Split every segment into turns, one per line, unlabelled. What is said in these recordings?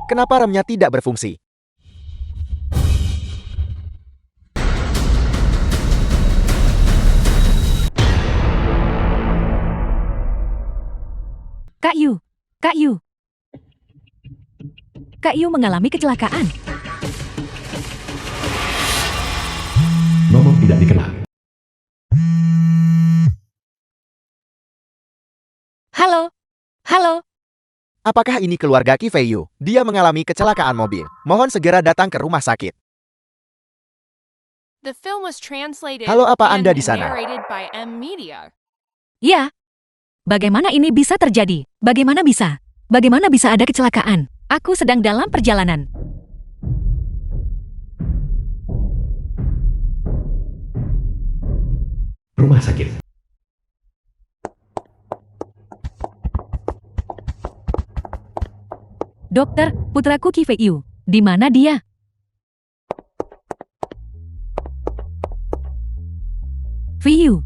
Kenapa remnya tidak berfungsi?
Kak Yu, Kak Yu. Kak Yu mengalami kecelakaan.
Nomor tidak dikenal.
Halo, halo.
Apakah ini keluarga Qi Feiyu? Dia mengalami kecelakaan mobil. Mohon segera datang ke rumah sakit.
The film was translated
Halo, apa
and
Anda di sana?
narrated by M Media.
Ya. Bagaimana ini bisa terjadi? Bagaimana bisa? Bagaimana bisa ada kecelakaan? Aku sedang dalam perjalanan.
Rumah sakit.
Dokter, putraku Qi Feiyu. Di mana dia? Feiyu.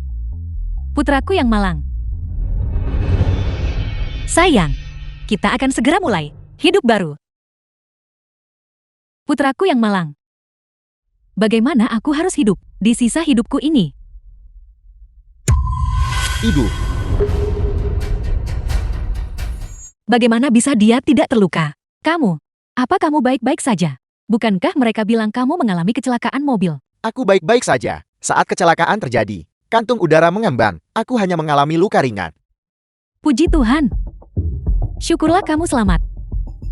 Putraku yang malang. Sayang, kita akan segera mulai hidup baru. Putraku yang malang. Bagaimana aku harus hidup di sisa hidupku ini?
Ibu,
Bagaimana bisa dia tidak terluka? Kamu, apa kamu baik-baik saja? Bukankah mereka bilang kamu mengalami kecelakaan mobil?
aku baik-baik saja. Saat kecelakaan terjadi, kantung udara mengembang. Aku hanya mengalami luka ringan.
Puji Tuhan. Syukurlah kamu selamat.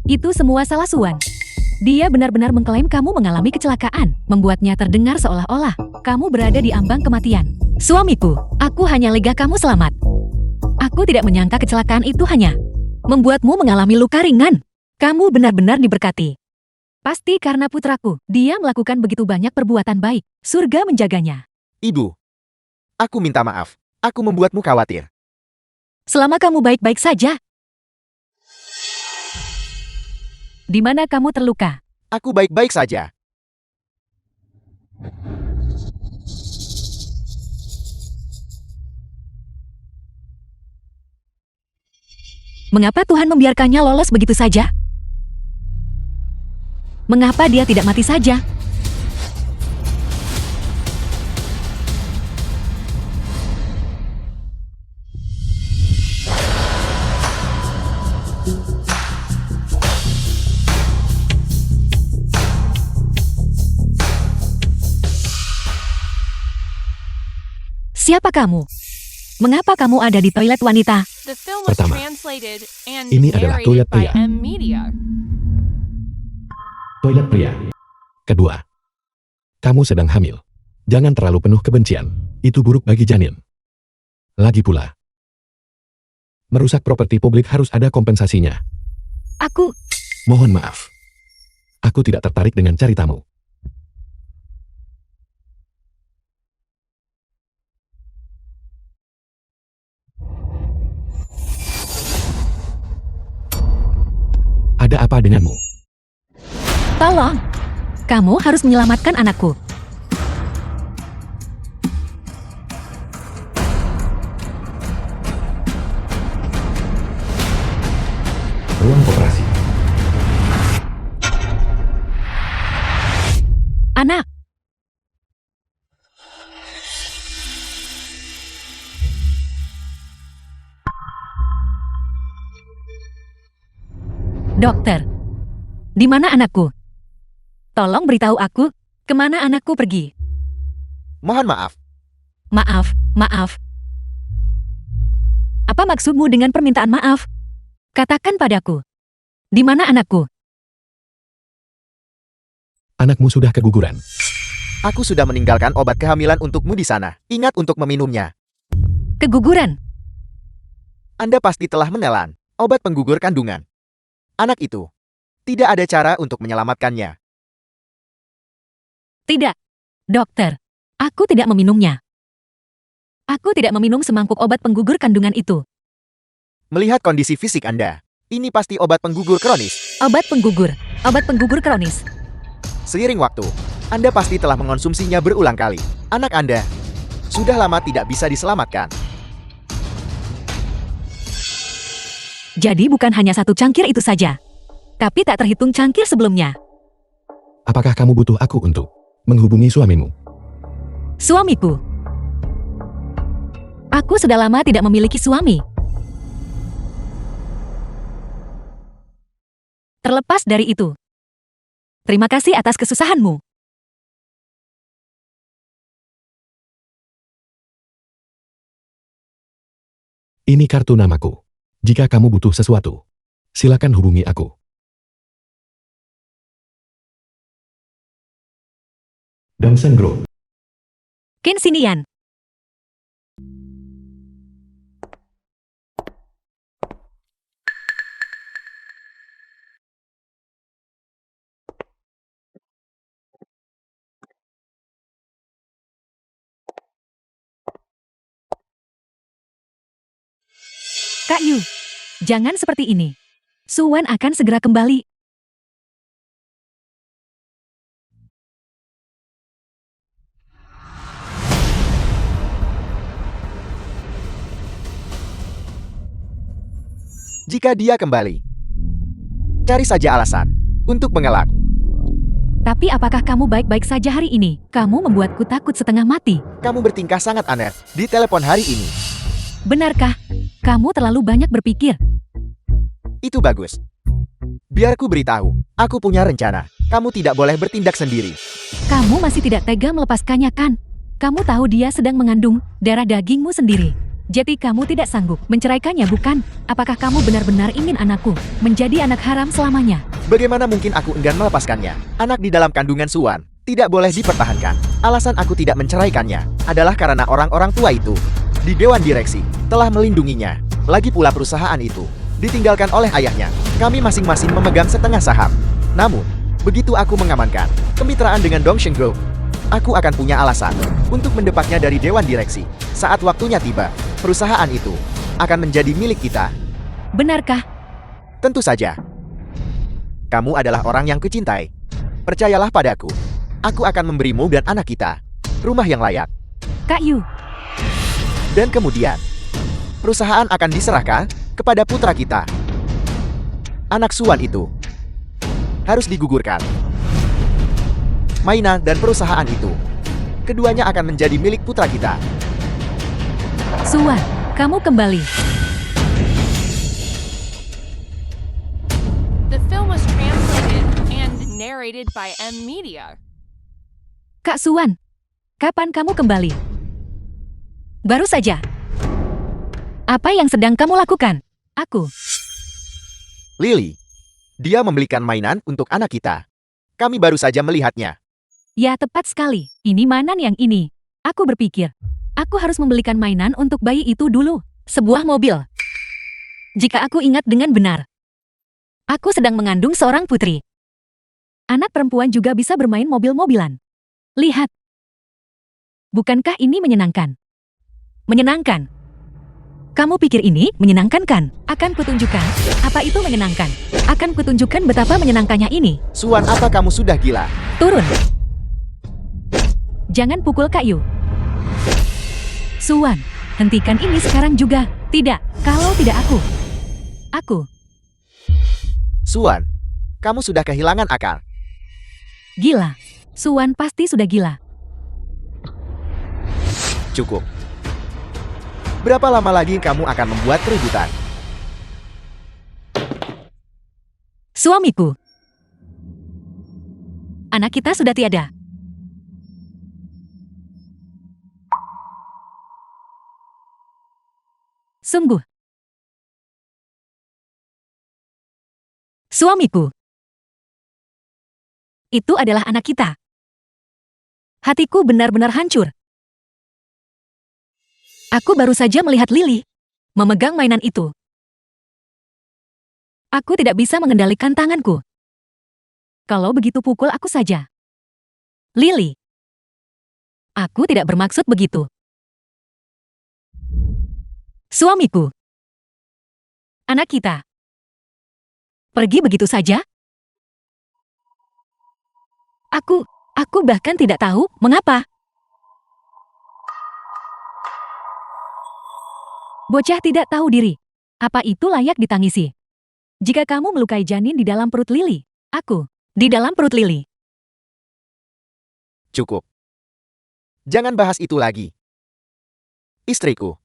Itu semua salah Suan. Dia benar-benar mengklaim kamu mengalami kecelakaan, membuatnya terdengar seolah-olah kamu berada di ambang kematian. Suamiku, aku hanya lega kamu selamat. Aku tidak menyangka kecelakaan itu hanya membuatmu mengalami luka ringan. Kamu benar-benar diberkati. Pasti karena putraku, dia melakukan begitu banyak perbuatan baik. Surga menjaganya.
Ibu, aku minta maaf. Aku membuatmu khawatir.
Selama kamu baik-baik saja. Di mana kamu terluka?
Aku baik-baik saja.
Mengapa Tuhan membiarkannya lolos begitu saja? Mengapa dia tidak mati saja? Siapa kamu? Mengapa kamu ada di toilet wanita?
The film was
Pertama,
translated and
ini adalah toilet
narrated by
pria.
M Media.
Toilet pria. Kedua, kamu sedang hamil. Jangan terlalu penuh kebencian. Itu buruk bagi janin. Lagi pula, merusak properti publik harus ada kompensasinya.
Aku,
Mohon maaf. Aku tidak tertarik dengan ceritamu. Ada apa denganmu?
tolong. Kamu harus menyelamatkan anakku.
Ruang operasi.
Anak. Dokter, di mana anakku? Tolong beritahu aku, kemana anakku pergi?
Mohon maaf.
Maaf, maaf. Apa maksudmu dengan permintaan maaf? Katakan padaku. Di mana anakku?
Anakmu sudah keguguran.
Aku sudah meninggalkan obat kehamilan untukmu di sana. Ingat untuk meminumnya.
Keguguran.
Anda pasti telah menelan obat penggugur kandungan. Anak itu tidak ada cara untuk menyelamatkannya.
Tidak. Dokter, aku tidak meminumnya. Aku tidak meminum semangkuk obat penggugur kandungan itu.
Melihat kondisi fisik Anda, ini pasti obat penggugur kronis.
Obat penggugur kronis.
Seiring waktu, Anda pasti telah mengonsumsinya berulang kali. Anak Anda sudah lama tidak bisa diselamatkan.
Jadi bukan hanya satu cangkir itu saja. tapi tak terhitung cangkir sebelumnya.
Apakah kamu butuh aku untuk menghubungi suamimu?
Suamiku. Aku sudah lama tidak memiliki suami. Terlepas dari itu, terima kasih atas kesusahanmu.
Ini kartu namaku. Jika kamu butuh sesuatu, silakan hubungi aku. Damson Group.
Ken Sinian. Kak Yu, jangan seperti ini. Suwan akan segera kembali.
Jika dia kembali, cari saja alasan untuk mengelak.
Tapi apakah kamu baik-baik saja hari ini? Kamu membuatku takut setengah mati.
Kamu bertingkah sangat aneh di telepon hari ini.
Benarkah? Kamu terlalu banyak berpikir.
Itu bagus. Biar ku beritahu, aku punya rencana. Kamu tidak boleh bertindak sendiri.
Kamu masih tidak tega melepaskannya kan? Kamu tahu dia sedang mengandung darah dagingmu sendiri. Jadi kamu tidak sanggup menceraikannya bukan? Apakah kamu benar-benar ingin anakku menjadi anak haram selamanya?
Bagaimana mungkin aku enggan melepaskannya? Anak di dalam kandungan Suwan tidak boleh dipertahankan. Alasan aku tidak menceraikannya adalah karena orang-orang tua itu di Dewan Direksi telah melindunginya. Lagi pula perusahaan itu ditinggalkan oleh ayahnya. Kami masing-masing memegang setengah saham. Namun, begitu aku mengamankan kemitraan dengan Dongsheng Group, aku akan punya alasan untuk mendepaknya dari Dewan Direksi. Saat waktunya tiba, perusahaan itu akan menjadi milik kita.
Benarkah?
Tentu saja. Kamu adalah orang yang kucintai. Percayalah padaku. Aku akan memberimu dan anak kita rumah yang layak.
Kak Yu,
Dan kemudian, perusahaan akan diserahkan kepada putra kita. Anak Suwan itu harus digugurkan. Mainan dan perusahaan itu, keduanya akan menjadi milik putra kita.
Suwan, kamu kembali.
The film was translated and narrated by M Media.
Kak Suwan, kapan kamu kembali? Baru saja. Apa yang sedang kamu lakukan? Aku.
Lily, dia membelikan mainan untuk anak kita. Kami baru saja melihatnya.
Ya, tepat sekali. Ini mainan yang ini. Aku berpikir, aku harus membelikan mainan untuk bayi itu dulu. Sebuah mobil. Jika aku ingat dengan benar, aku sedang mengandung seorang putri. Anak perempuan juga bisa bermain mobil-mobilan. Lihat. Bukankah ini menyenangkan? Menyenangkan. Kamu pikir ini menyenangkan kan? Akan kutunjukkan apa itu menyenangkan. Akan kutunjukkan betapa menyenangkannya ini.
Suwan, apa kamu sudah gila?
Turun. Jangan pukul Kak Yu. Suwan, hentikan ini sekarang juga. Tidak, kalau tidak aku. Aku.
Suwan, kamu sudah kehilangan akal.
Gila. Suwan pasti sudah gila.
Cukup. Berapa lama lagi kamu akan membuat keributan?
Suamiku. Anak kita sudah tiada. Sungguh. Suamiku. Itu adalah anak kita. Hatiku benar-benar hancur. Aku baru saja melihat Lily memegang mainan itu. Aku tidak bisa mengendalikan tanganku. Kalau begitu pukul aku saja. Lily. Aku tidak bermaksud begitu. Suamiku. Anak kita. Pergi begitu saja? Aku bahkan tidak tahu mengapa. Bocah tidak tahu diri. Apa itu layak ditangisi? Jika kamu melukai janin di dalam perut Lily, aku di dalam perut Lily.
Cukup. Jangan bahas itu lagi. Istriku.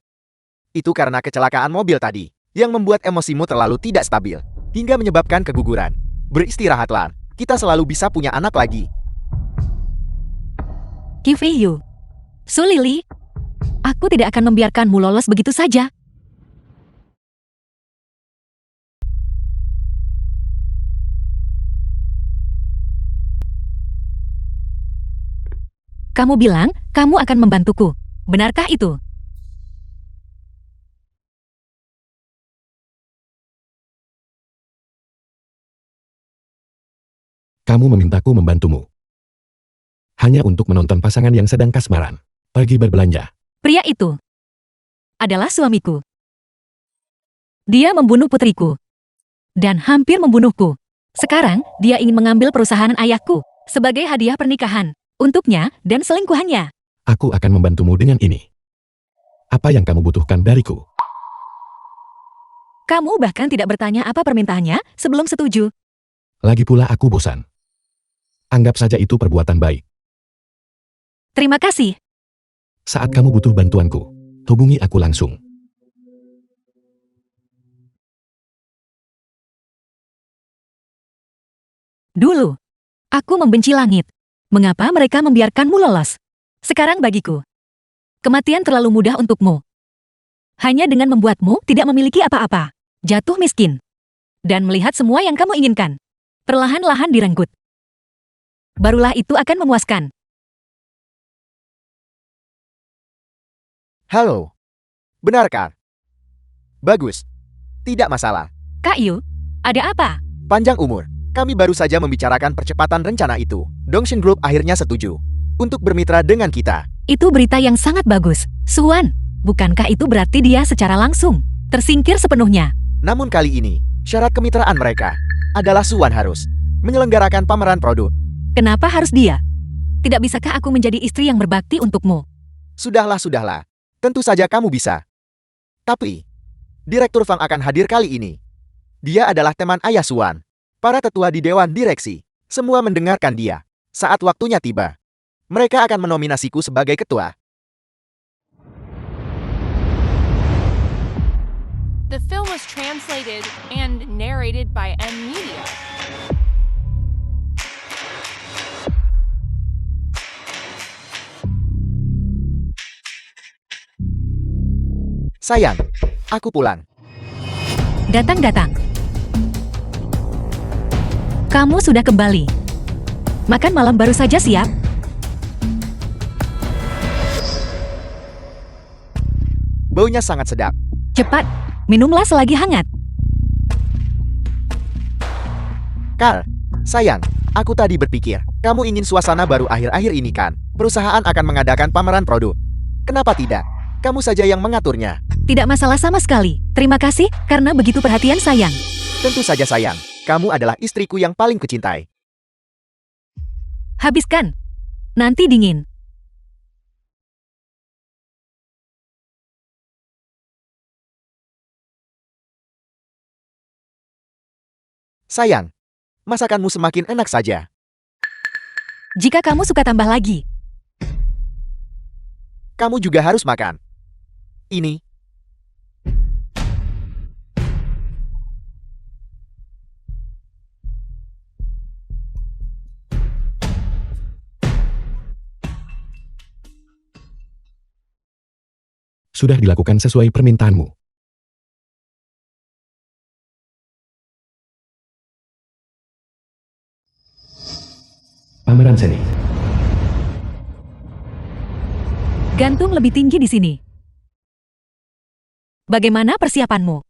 Itu karena kecelakaan mobil tadi, yang membuat emosimu terlalu tidak stabil, hingga menyebabkan keguguran. Beristirahatlah, kita selalu bisa punya anak lagi.
Kiviyu. Su Lily, aku tidak akan membiarkanmu lolos begitu saja. Kamu bilang, kamu akan membantuku. Benarkah itu?
Kamu memintaku membantumu. Hanya untuk menonton pasangan yang sedang kasmaran. Pergi berbelanja.
Pria itu adalah suamiku. Dia membunuh putriku. Dan hampir membunuhku. Sekarang, dia ingin mengambil perusahaan ayahku sebagai hadiah pernikahan untuknya dan selingkuhannya.
Aku akan membantumu dengan ini. Apa yang kamu butuhkan dariku?
Kamu bahkan tidak bertanya apa permintaannya sebelum setuju.
Lagi pula aku bosan. Anggap saja itu perbuatan baik.
Terima kasih.
Saat kamu butuh bantuanku, hubungi aku langsung.
Dulu, aku membenci langit. Mengapa mereka membiarkanmu lolos? Sekarang bagiku, kematian terlalu mudah untukmu. Hanya dengan membuatmu tidak memiliki apa-apa, jatuh miskin, dan melihat semua yang kamu inginkan perlahan-lahan direnggut. Barulah itu akan memuaskan.
Halo. Benarkah? Bagus. Tidak masalah.
Kak Yu, ada apa?
Panjang umur. Kami baru saja membicarakan percepatan rencana itu. Dongshin Group akhirnya setuju untuk bermitra dengan kita.
Itu berita yang sangat bagus. Suan, bukankah itu berarti dia secara langsung tersingkir sepenuhnya?
Namun kali ini, syarat kemitraan mereka adalah Suan harus menyelenggarakan pameran produk.
Kenapa harus dia? Tidak bisakah aku menjadi istri yang berbakti untukmu?
Sudahlah. Tentu saja kamu bisa. Tapi, Direktur Fang akan hadir kali ini. Dia adalah teman ayah Suan. Para tetua di Dewan Direksi, semua mendengarkan dia. Saat waktunya tiba, mereka akan menominasiku sebagai ketua.
The film was translated and narrated by M Media.
Sayang, aku pulang.
Datang. Kamu sudah kembali. Makan malam baru saja siap.
Baunya sangat sedap.
Cepat, minumlah selagi hangat.
Carl, sayang, aku tadi berpikir, kamu ingin suasana baru akhir-akhir ini kan? Perusahaan akan mengadakan pameran produk. Kenapa tidak? Kamu saja yang mengaturnya.
Tidak masalah sama sekali. Terima kasih karena begitu perhatian sayang.
Tentu saja sayang, kamu adalah istriku yang paling kucintai.
Habiskan. Nanti dingin.
Sayang, masakanmu semakin enak saja.
Jika kamu suka tambah lagi.
Kamu juga harus makan. Ini.
Sudah dilakukan sesuai permintaanmu. Pameran seni.
Gantung lebih tinggi di sini. Bagaimana persiapanmu?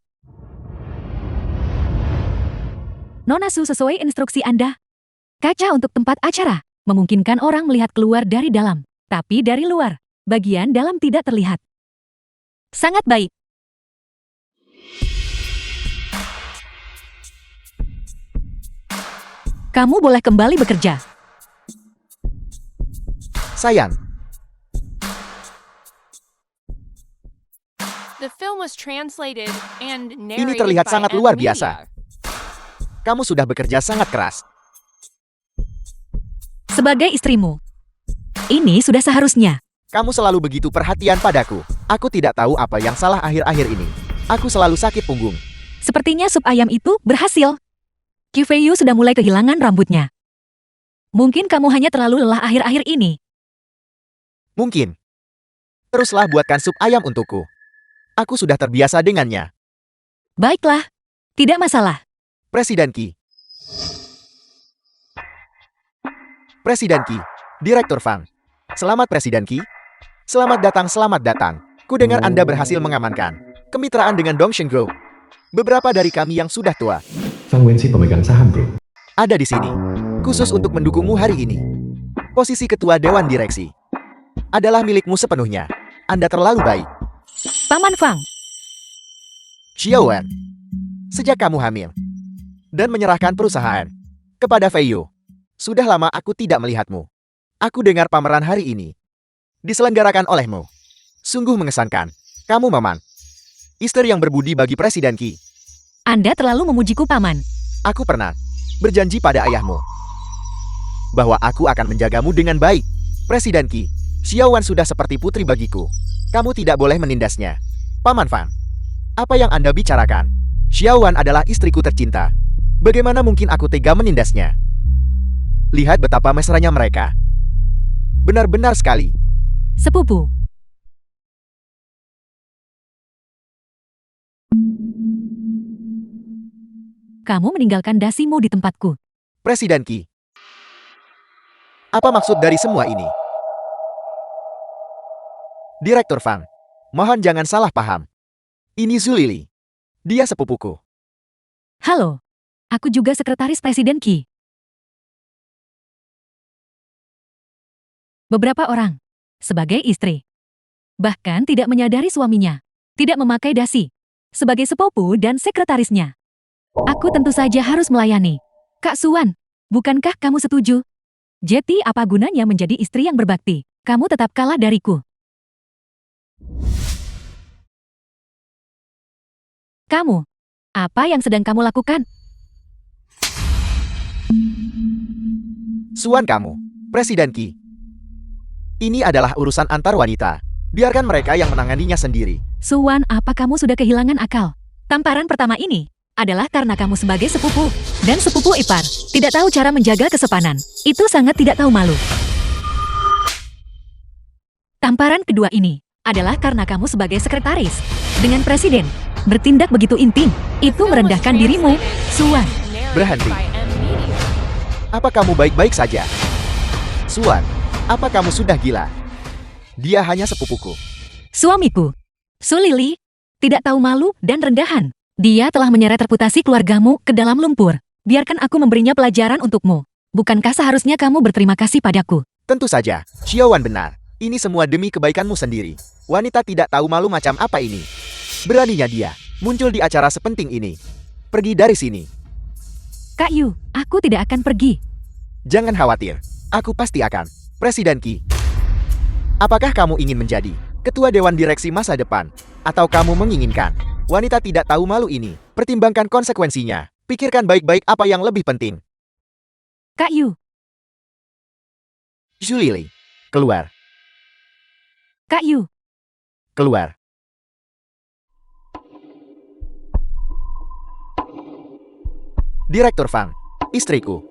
Nona Su, sesuai instruksi Anda. Kaca untuk tempat acara memungkinkan orang melihat keluar dari dalam, tapi dari luar, bagian dalam tidak terlihat. Sangat baik. Kamu boleh kembali bekerja.
Sayang,
The film was translated and
ini
narrated
terlihat
by
sangat
M
luar
Media.
biasa. Kamu sudah bekerja sangat keras.
Sebagai istrimu, ini sudah seharusnya.
Kamu selalu begitu perhatian padaku. Aku tidak tahu apa yang salah akhir-akhir ini. Aku selalu sakit punggung.
Sepertinya sup ayam itu berhasil. Kifeyu sudah mulai kehilangan rambutnya. Mungkin kamu hanya terlalu lelah akhir-akhir ini.
Mungkin. Teruslah buatkan sup ayam untukku. Aku sudah terbiasa dengannya.
Baiklah, tidak masalah.
Presiden Qi. Presiden Qi. Direktur Fang. Selamat Presiden Qi. Selamat datang, selamat datang. Kudengar Anda berhasil mengamankan kemitraan dengan Dongsheng Group. Beberapa dari kami yang sudah tua
Fang Wenxi pemegang saham bro.
ada di sini, khusus untuk mendukungmu hari ini. Posisi ketua Dewan Direksi adalah milikmu sepenuhnya. Anda terlalu baik.
Paman Fang,
Xiao Wen, sejak kamu hamil dan menyerahkan perusahaan kepada Fei Yu, sudah lama aku tidak melihatmu. Aku dengar pameran hari ini diselenggarakan olehmu. Sungguh mengesankan. Kamu memang istri yang berbudi bagi Presiden Qi.
Anda terlalu memujiku, Paman.
Aku pernah berjanji pada ayahmu bahwa aku akan menjagamu dengan baik. Presiden Qi, Xiao Wan sudah seperti putri bagiku. Kamu tidak boleh menindasnya. Paman Fang, apa yang Anda bicarakan? Xiao Wan adalah istriku tercinta. Bagaimana mungkin aku tega menindasnya? Lihat betapa mesranya mereka. Benar-benar sekali.
Sepupu. Kamu meninggalkan dasimu di tempatku.
Presiden Qi, apa maksud dari semua ini? Direktur Fang, mohon jangan salah paham. Ini Zhu Lili. Dia sepupuku.
Halo, aku juga sekretaris Presiden Qi. Beberapa orang, sebagai istri, bahkan tidak menyadari suaminya, tidak memakai dasi, sebagai sepupu dan sekretarisnya. Aku tentu saja harus melayani. Kak Suwan, bukankah kamu setuju? Jadi apa gunanya menjadi istri yang berbakti? Kamu tetap kalah dariku. Kamu, apa yang sedang kamu lakukan?
Suan kamu, Presiden Qi. Ini adalah urusan antar wanita. Biarkan mereka yang menanganinya sendiri.
Suwan, apa kamu sudah kehilangan akal? Tamparan pertama ini adalah karena kamu sebagai sepupu dan sepupu ipar tidak tahu cara menjaga kesopanan. Itu sangat tidak tahu malu. Tamparan kedua ini adalah karena kamu sebagai sekretaris dengan presiden bertindak begitu intim. Itu merendahkan dirimu, Suwan.
Berhenti.
By M Media.
Apa kamu baik-baik saja? Suan, apa kamu sudah gila? Dia hanya sepupuku.
Suamiku, Su Lili, tidak tahu malu dan rendahan. Dia telah menyeret reputasi keluargamu ke dalam lumpur. Biarkan aku memberinya pelajaran untukmu. Bukankah seharusnya kamu berterima kasih padaku?
Tentu saja, Xiao Wan benar. Ini semua demi kebaikanmu sendiri. Wanita tidak tahu malu macam apa ini. Beraninya dia muncul di acara sepenting ini. Pergi dari sini.
Kak Yu, aku tidak akan pergi.
Jangan khawatir, aku pasti akan. Presiden Qi, apakah kamu ingin menjadi ketua Dewan Direksi masa depan? Atau kamu menginginkan wanita tidak tahu malu ini? Pertimbangkan konsekuensinya. Pikirkan baik-baik apa yang lebih penting.
Kak Yu,
Zhu Lili, keluar,
Kak Yu.
keluar. Direktur Fang, istriku.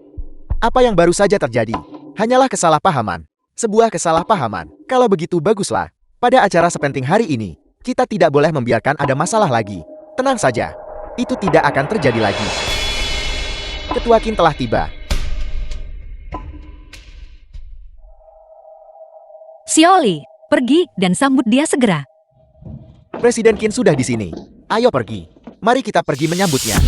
Apa yang baru saja terjadi? Hanyalah kesalahpahaman. Sebuah kesalahpahaman. Kalau begitu baguslah. Pada acara sepenting hari ini, kita tidak boleh membiarkan ada masalah lagi. Tenang saja. Itu tidak akan terjadi lagi. Ketua Qin telah tiba.
Xiaoli, pergi dan sambut dia segera.
Presiden Qin sudah di sini. Ayo pergi. Mari kita pergi menyambutnya.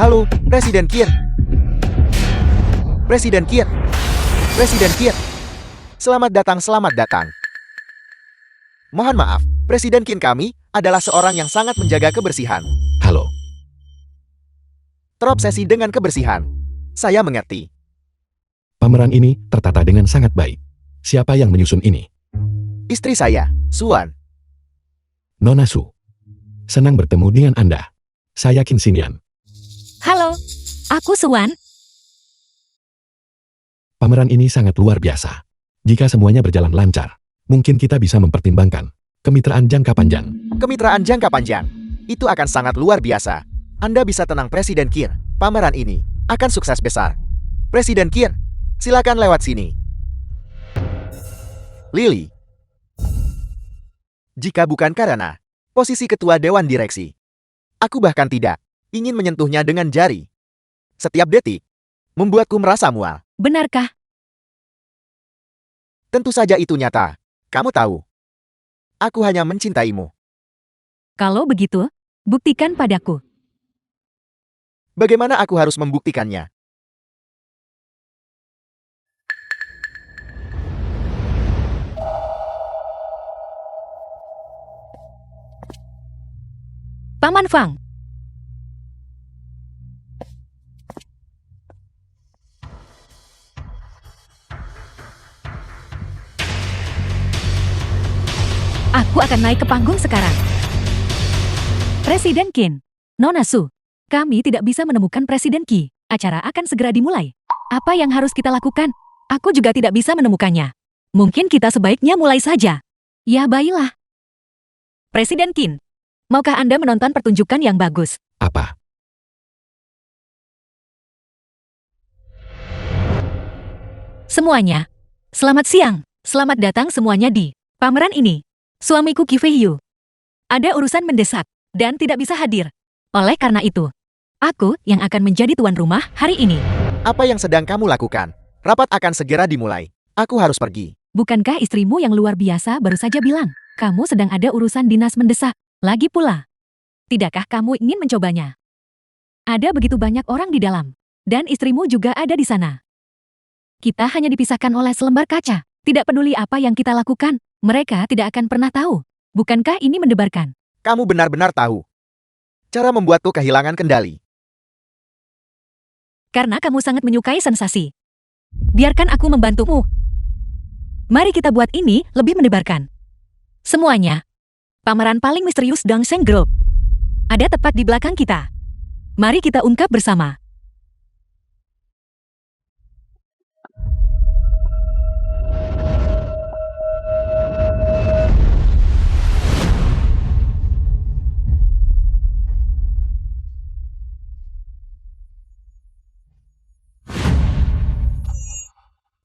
Halo, Presiden Qin. Presiden Qin. Presiden Qin. Selamat datang, selamat datang. Mohon maaf, Presiden Qin kami adalah seorang yang sangat menjaga kebersihan.
Halo,
Terobsesi dengan kebersihan. Saya mengerti.
pameran ini tertata dengan sangat baik. Siapa yang menyusun ini?
Istri saya, Suan.
Nona Su. Senang bertemu dengan Anda. Saya Qin Xinyan.
Halo, aku Suan.
Pameran ini sangat luar biasa. Jika semuanya berjalan lancar, mungkin kita bisa mempertimbangkan kemitraan jangka panjang.
Kemitraan jangka panjang. Itu akan sangat luar biasa. Anda bisa tenang Presiden Qin. Pameran ini akan sukses besar. Presiden Qin, silakan lewat sini. Lily. Jika bukan karena posisi ketua Dewan Direksi, aku bahkan tidak ingin menyentuhnya dengan jari. Setiap detik membuatku merasa mual.
Benarkah?
Tentu saja itu nyata. Kamu tahu. Aku hanya mencintaimu.
Kalau begitu, buktikan padaku.
Bagaimana aku harus membuktikannya?
Paman Fang. Aku akan naik ke panggung sekarang. Presiden Qin, Nona Su, kami tidak bisa menemukan Presiden Qi. Acara akan segera dimulai. Apa yang harus kita lakukan? Aku juga tidak bisa menemukannya. Mungkin kita sebaiknya mulai saja. Ya baiklah. Presiden Qin, maukah Anda menonton pertunjukan yang bagus?
Apa?
Semuanya. Selamat siang. Selamat datang semuanya di pameran ini. Suamiku Qi Feiyu ada urusan mendesak dan tidak bisa hadir. Oleh karena itu, aku yang akan menjadi tuan rumah hari ini.
Apa yang sedang kamu lakukan? Rapat akan segera dimulai. Aku harus pergi.
Bukankah istrimu yang luar biasa baru saja bilang, kamu sedang ada urusan dinas mendesak? Lagi pula, tidakkah kamu ingin mencobanya? Ada begitu banyak orang di dalam, dan istrimu juga ada di sana. Kita hanya dipisahkan oleh selembar kaca. Tidak peduli apa yang kita lakukan, mereka tidak akan pernah tahu. Bukankah ini mendebarkan?
Kamu benar-benar tahu. Cara membuatku kehilangan kendali.
Karena kamu sangat menyukai sensasi. Biarkan aku membantumu. Mari kita buat ini lebih mendebarkan. Semuanya. Pameran paling misterius Dongsheng Group ada tepat di belakang kita. Mari kita ungkap bersama.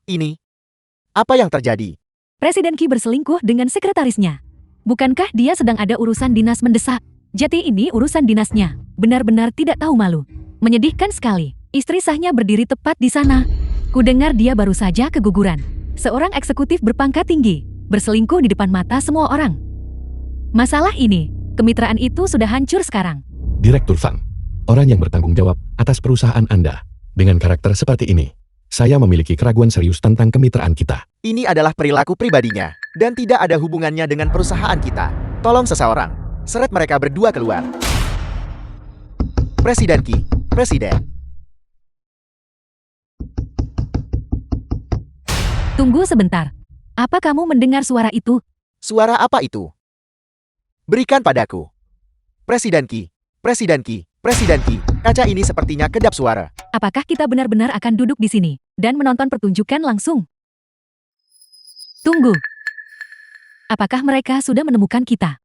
Ini. Apa yang terjadi?
Presiden Qi berselingkuh dengan sekretarisnya. Bukankah dia sedang ada urusan dinas mendesak? Jadi ini urusan dinasnya. Benar-benar tidak tahu malu. Menyedihkan sekali. Istri sahnya berdiri tepat di sana. Kudengar dia baru saja keguguran. Seorang eksekutif berpangkat tinggi, berselingkuh di depan mata semua orang. Masalah ini, kemitraan itu sudah hancur sekarang.
Direktur Fang. Orang yang bertanggung jawab atas perusahaan Anda. Dengan karakter seperti ini, saya memiliki keraguan serius tentang kemitraan kita.
Ini adalah perilaku pribadinya, dan tidak ada hubungannya dengan perusahaan kita. Tolong seseorang, seret mereka berdua keluar. Presiden Qi, Presiden.
Tunggu sebentar. Apa kamu mendengar suara itu?
Suara apa itu? Berikan padaku. Presiden Qi, Presiden Qi, Presiden Qi. Kaca ini sepertinya kedap suara.
Apakah kita benar-benar akan duduk di sini dan menonton pertunjukan langsung? Tunggu. Apakah mereka sudah menemukan kita?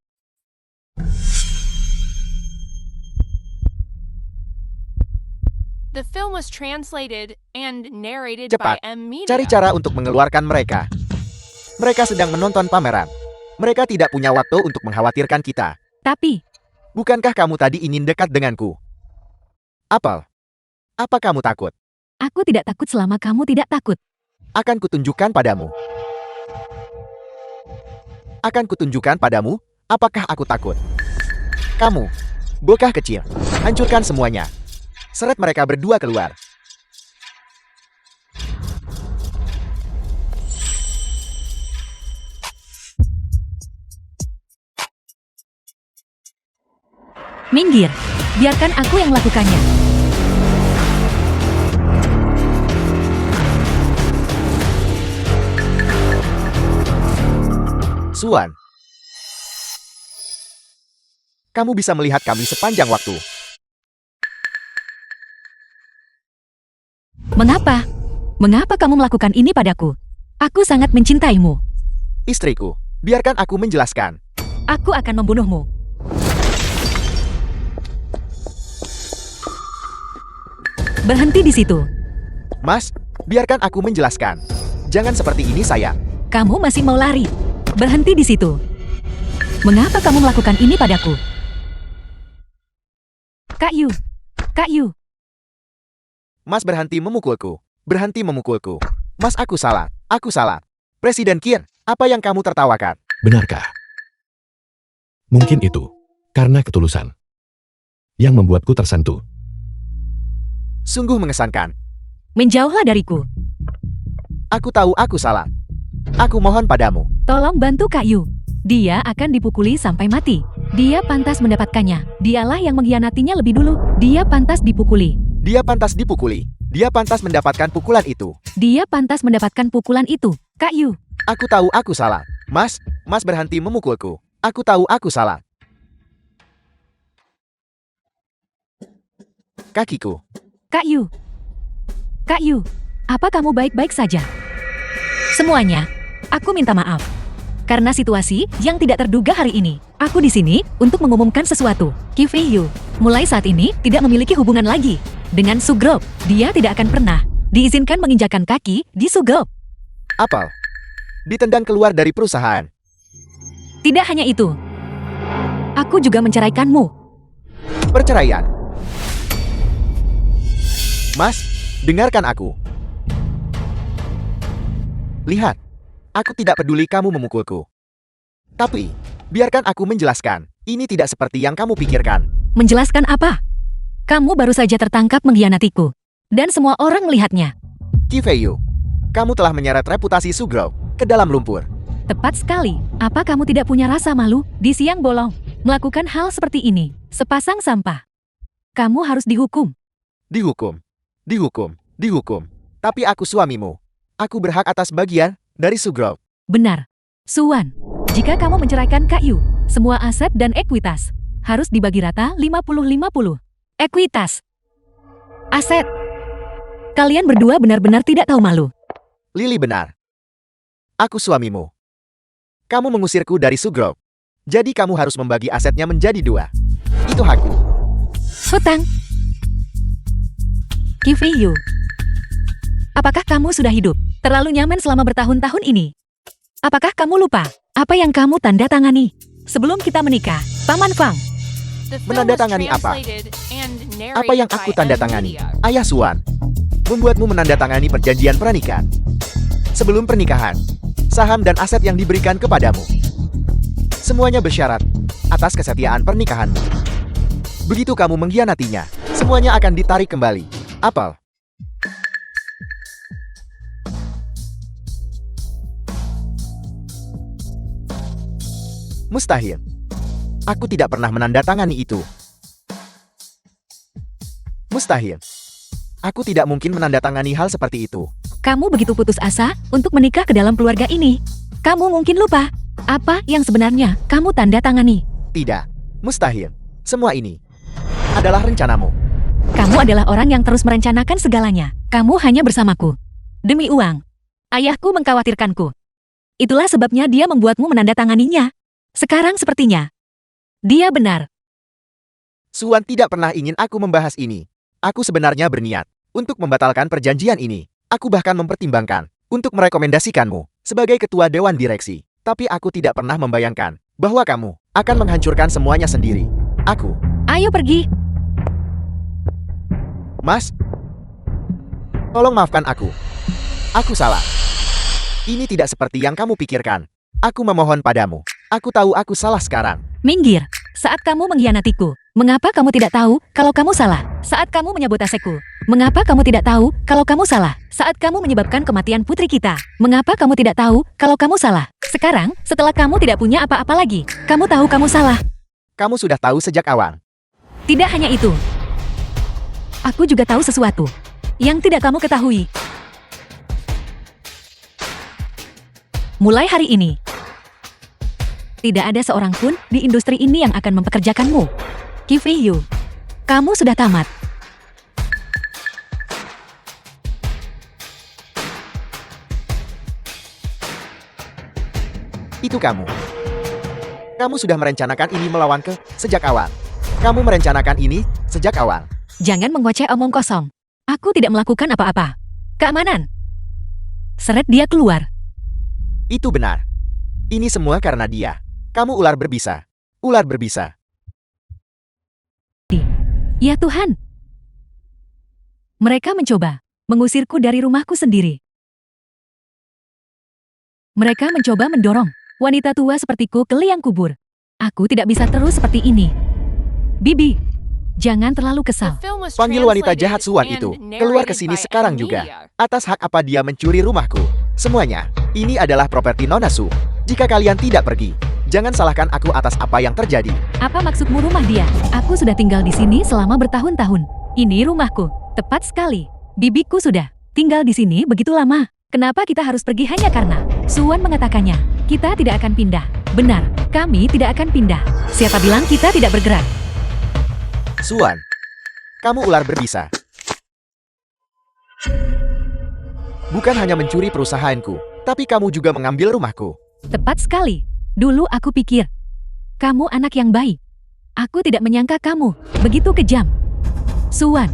The film was translated and narrated
Cepat,
by M Media.
cari cara untuk mengeluarkan mereka. Mereka sedang menonton pameran. Mereka tidak punya waktu untuk mengkhawatirkan kita.
Tapi,
Bukankah kamu tadi ingin dekat denganku? Apel, apa kamu takut?
aku tidak takut selama kamu tidak takut.
Akan kutunjukkan padamu. Akan kutunjukkan padamu, apakah aku takut. Kamu, bocah kecil, hancurkan semuanya. Seret mereka berdua keluar.
Minggir. Biarkan aku yang melakukannya.
Suan. Kamu bisa melihat kami sepanjang waktu.
Mengapa? Mengapa kamu melakukan ini padaku? Aku sangat mencintaimu.
Istriku, biarkan aku menjelaskan.
Aku akan membunuhmu. Berhenti di situ.
Mas, biarkan aku menjelaskan. Jangan seperti ini, sayang.
Kamu masih mau lari? Berhenti di situ. Mengapa kamu melakukan ini padaku? Kak Yu. Kak Yu.
Mas berhenti memukulku. Berhenti memukulku. Mas, aku salah. Aku salah. Presiden Qin, apa yang kamu tertawakan?
Benarkah? Mungkin itu karena ketulusan yang membuatku tersentuh.
Sungguh mengesankan.
Menjauhlah dariku.
Aku tahu aku salah. Aku mohon padamu.
Tolong bantu Kak Yu. Dia akan dipukuli sampai mati. Dia pantas mendapatkannya. Dialah yang mengkhianatinya lebih dulu. Dia pantas dipukuli.
Dia pantas dipukuli. Dia pantas mendapatkan pukulan itu.
Dia pantas mendapatkan pukulan itu. Kak Yu.
Aku tahu aku salah. Mas berhenti memukulku. Aku tahu aku salah. Kakiku.
Kak Yu. Kak Yu. Apa kamu baik-baik saja? Semuanya, aku minta maaf. Karena situasi yang tidak terduga hari ini, aku di sini untuk mengumumkan sesuatu. Kifri Yu, mulai saat ini tidak memiliki hubungan lagi dengan Sugrop. Dia tidak akan pernah diizinkan menginjakan kaki di Sugrop.
Apel. Ditendang keluar dari perusahaan.
Tidak hanya itu. Aku juga menceraikanmu.
Perceraian. Mas, dengarkan aku. Lihat, aku tidak peduli kamu memukulku. Tapi, biarkan aku menjelaskan. Ini tidak seperti yang kamu pikirkan.
Menjelaskan apa? Kamu baru saja tertangkap mengkhianatiku. Dan semua orang melihatnya.
Kifeyu, kamu telah menyeret reputasi Sugrou ke dalam lumpur.
Tepat sekali. Apa kamu tidak punya rasa malu di siang bolong melakukan hal seperti ini? Sepasang sampah. Kamu harus dihukum.
Dihukum. Dihukum. Dihukum. Tapi aku suamimu. Aku berhak atas bagian dari Sugrou.
Benar. Suan, jika kamu menceraikan Kak Yu, semua aset dan ekuitas harus dibagi rata 50-50. Ekuitas. Aset. Kalian berdua benar-benar tidak tahu malu.
Lili benar. Aku suamimu. Kamu mengusirku dari Sugrou. Jadi kamu harus membagi asetnya menjadi 2. Itu hakku.
Hutang. Kifri Yu. Apakah kamu sudah hidup terlalu nyaman selama bertahun-tahun ini? Apakah kamu lupa apa yang kamu tanda tangani sebelum kita menikah, Paman Fang?
The film was
Menandatangani apa?
translated and
Apa yang
narrated
aku
by
tanda
M.
tangani?
Media.
Ayah Suan. Membuatmu menandatangani perjanjian pernikahan. Sebelum pernikahan, saham dan aset yang diberikan kepadamu. Semuanya bersyarat atas kesetiaan pernikahanmu. Begitu kamu mengkhianatinya, semuanya akan ditarik kembali. Apel. Mustahil. Aku tidak pernah menandatangani itu. Mustahil. Aku tidak mungkin menandatangani hal seperti itu.
Kamu begitu putus asa untuk menikah ke dalam keluarga ini. Kamu mungkin lupa apa yang sebenarnya kamu tanda tangani.
Tidak. Mustahil. Semua ini adalah rencanamu.
Kamu adalah orang yang terus merencanakan segalanya. Kamu hanya bersamaku. Demi uang. Ayahku mengkhawatirkanku. Itulah sebabnya dia membuatmu menandatanganinya. Sekarang sepertinya dia benar.
Suan tidak pernah ingin aku membahas ini. Aku sebenarnya berniat untuk membatalkan perjanjian ini. Aku bahkan mempertimbangkan untuk merekomendasikanmu sebagai ketua dewan direksi. Tapi aku tidak pernah membayangkan bahwa kamu akan menghancurkan semuanya sendiri. Aku.
Ayo pergi.
Mas, tolong maafkan aku. Aku salah. Ini tidak seperti yang kamu pikirkan. Aku memohon padamu. Aku tahu aku salah sekarang.
Minggir. Saat kamu mengkhianatiku, mengapa kamu tidak tahu kalau kamu salah? Saat kamu menyabotaseku, mengapa kamu tidak tahu kalau kamu salah? Saat kamu menyebabkan kematian putri kita, mengapa kamu tidak tahu kalau kamu salah? Sekarang, setelah kamu tidak punya apa-apa lagi, kamu tahu kamu salah.
Kamu sudah tahu sejak awal.
Tidak hanya itu. Aku juga tahu sesuatu yang tidak kamu ketahui. Mulai hari ini, tidak ada seorang pun di industri ini yang akan mempekerjakanmu. Kifeyu, kamu sudah tamat.
Itu kamu. Kamu sudah merencanakan ini melawanku sejak awal. Kamu merencanakan ini sejak awal.
Jangan mengoceh omong kosong. Aku tidak melakukan apa-apa. Keamanan. Seret dia keluar.
Itu benar. Ini semua karena dia. Kamu ular berbisa. Ular berbisa.
Ya Tuhan. Mereka mencoba mengusirku dari rumahku sendiri. Mereka mencoba mendorong wanita tua sepertiku ke liang kubur. Aku tidak bisa terus seperti ini. Bibi, jangan terlalu kesal.
Panggil wanita jahat Suan itu. Keluar ke sini sekarang juga. Atas hak apa dia mencuri rumahku? Semuanya. Ini adalah properti Nona Su. Jika kalian tidak pergi, jangan salahkan aku atas apa yang terjadi.
Apa maksudmu rumah dia? Aku sudah tinggal di sini selama bertahun-tahun. Ini rumahku. Tepat sekali. Bibiku sudah tinggal di sini begitu lama. Kenapa kita harus pergi hanya karena Suan mengatakannya? Kita tidak akan pindah. Benar, kami tidak akan pindah. Siapa bilang kita tidak bergerak?
Suan, kamu ular berbisa. Bukan hanya mencuri perusahaanku, tapi kamu juga mengambil rumahku.
Tepat sekali. Dulu aku pikir, kamu anak yang baik. Aku tidak menyangka kamu begitu kejam. Suan,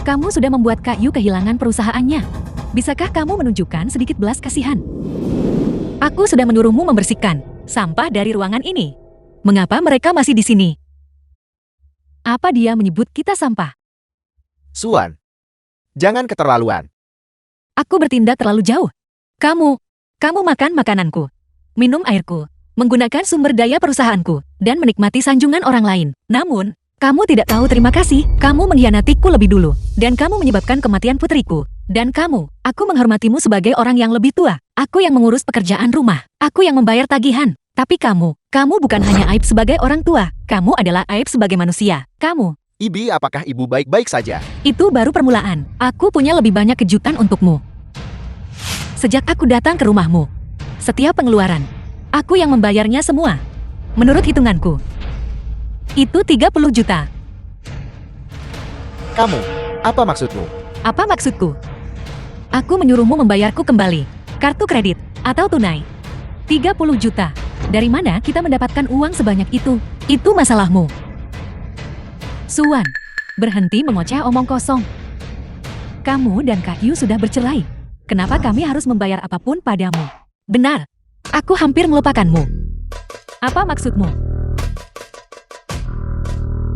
kamu sudah membuat Kak Yu kehilangan perusahaannya. Bisakah kamu menunjukkan sedikit belas kasihan? Aku sudah menyuruhmu membersihkan sampah dari ruangan ini. Mengapa mereka masih di sini? Apa dia menyebut kita sampah?
Suan, jangan keterlaluan.
Aku bertindak terlalu jauh. Kamu makan makananku, minum airku, menggunakan sumber daya perusahaanku, dan menikmati sanjungan orang lain. Namun, kamu tidak tahu terima kasih. Kamu mengkhianatiku lebih dulu, dan kamu menyebabkan kematian putriku. Dan aku menghormatimu sebagai orang yang lebih tua. Aku yang mengurus pekerjaan rumah. Aku yang membayar tagihan. Tapi kamu bukan hanya aib sebagai orang tua. Kamu adalah aib sebagai manusia. Kamu.
Ibi, apakah ibu baik-baik saja?
Itu baru permulaan. Aku punya lebih banyak kejutan untukmu. Sejak aku datang ke rumahmu, setiap pengeluaran, aku yang membayarnya semua. Menurut hitunganku, itu 30 juta.
Kamu, apa maksudmu?
Apa maksudku? Aku menyuruhmu membayarku kembali, kartu kredit, atau tunai. 30 juta. Dari mana kita mendapatkan uang sebanyak itu? Itu masalahmu. Suan, berhenti mengoceh omong kosong. Kamu dan Kak Yu sudah bercerai. Kenapa kami harus membayar apapun padamu? Benar, aku hampir melupakanmu. Apa maksudmu?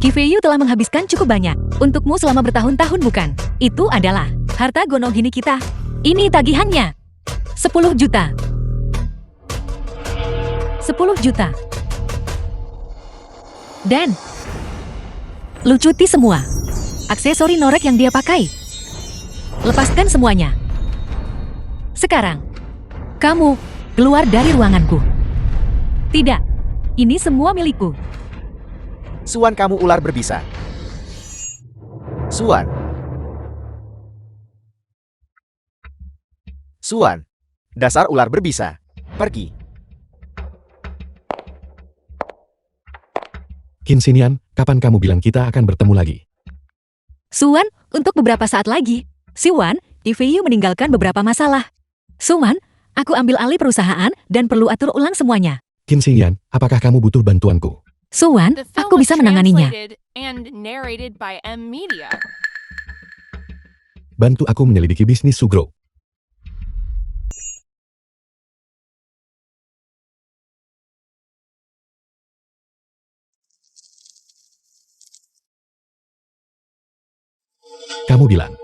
Kifeyu telah menghabiskan cukup banyak untukmu selama bertahun-tahun, bukan? Itu adalah harta gonong gini kita. Ini tagihannya. 10 juta. 10 juta. Dan lucuti semua aksesori norek yang dia pakai. Lepaskan semuanya. Sekarang, kamu keluar dari ruanganku. Tidak, ini semua milikku.
Suan, kamu ular berbisa. Suan. Suan, dasar ular berbisa. Pergi.
Qin Xinian, kapan kamu bilang kita akan bertemu lagi?
Suan, untuk beberapa saat lagi. Siwan, Kifeyu meninggalkan beberapa masalah. Suan, aku ambil alih perusahaan dan perlu atur ulang semuanya.
Qin Xinian, apakah kamu butuh bantuanku?
Suan,
The film
aku
was
bisa menanganinya.
translated and narrated by M Media.
Bantu aku menyelidiki bisnis Sugro. Kamu bilang,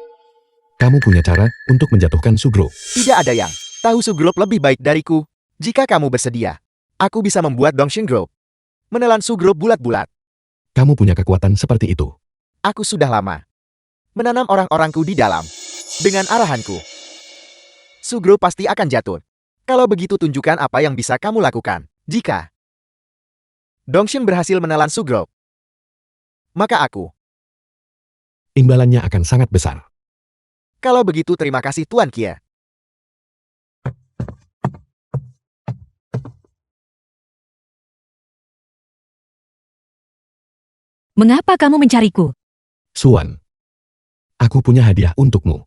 kamu punya cara untuk menjatuhkan Sugro.
Tidak ada yang tahu Su Group lebih baik dariku. Jika kamu bersedia, aku bisa membuat Dongshin Group menelan Su Group bulat-bulat.
Kamu punya kekuatan seperti itu.
Aku sudah lama menanam orang-orangku di dalam. Dengan arahanku, Su Group pasti akan jatuh. Kalau begitu, tunjukkan apa yang bisa kamu lakukan. Jika Dongshin berhasil menelan Su Group, maka aku.
Imbalannya akan sangat besar.
Kalau begitu terima kasih Tuan Kia.
Mengapa kamu mencariku?
Suan, aku punya hadiah untukmu.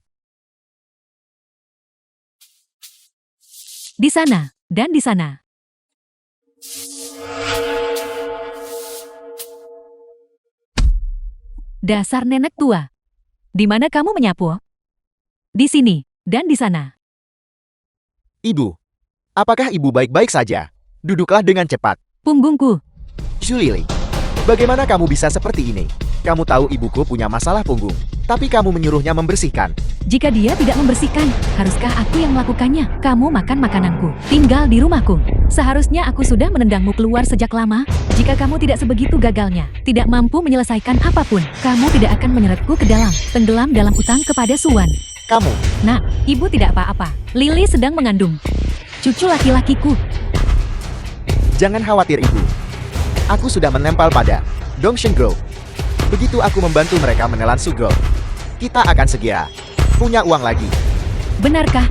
Di sana, dan di sana. Dasar nenek tua. Di mana kamu menyapu? Di sini, dan di sana.
Ibu, apakah ibu baik-baik saja? Duduklah dengan cepat.
Punggungku.
Zulili, bagaimana kamu bisa seperti ini? Kamu tahu ibuku punya masalah punggung, tapi kamu menyuruhnya membersihkan.
Jika dia tidak membersihkan, haruskah aku yang melakukannya? Kamu makan makananku, tinggal di rumahku. Seharusnya aku sudah menendangmu keluar sejak lama. Jika kamu tidak sebegitu gagalnya, tidak mampu menyelesaikan apapun, kamu tidak akan menyeretku ke dalam, tenggelam dalam utang kepada Suan.
Kamu,
Nah, ibu tidak apa-apa. Lily sedang mengandung cucu laki-lakiku.
jangan khawatir ibu. Aku sudah menempel pada Dongshen Grove. Begitu aku membantu mereka menelan Sugro, kita akan segera punya uang lagi.
Benarkah?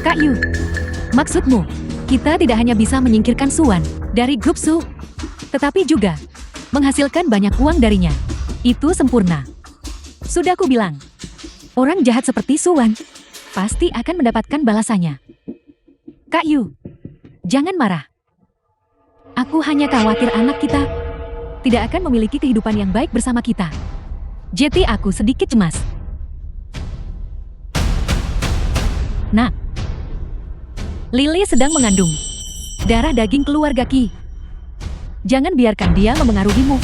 Kak Yu, maksudmu, kita tidak hanya bisa menyingkirkan Suan dari grup Su, tetapi juga menghasilkan banyak uang darinya. Itu sempurna. Sudah ku bilang, orang jahat seperti Suan pasti akan mendapatkan balasannya. Kak Yu, jangan marah. Aku hanya khawatir anak kita tidak akan memiliki kehidupan yang baik bersama kita. Jadi aku sedikit cemas. Nah, Lily sedang mengandung darah daging keluarga Ki. Jangan biarkan dia memengaruhimu.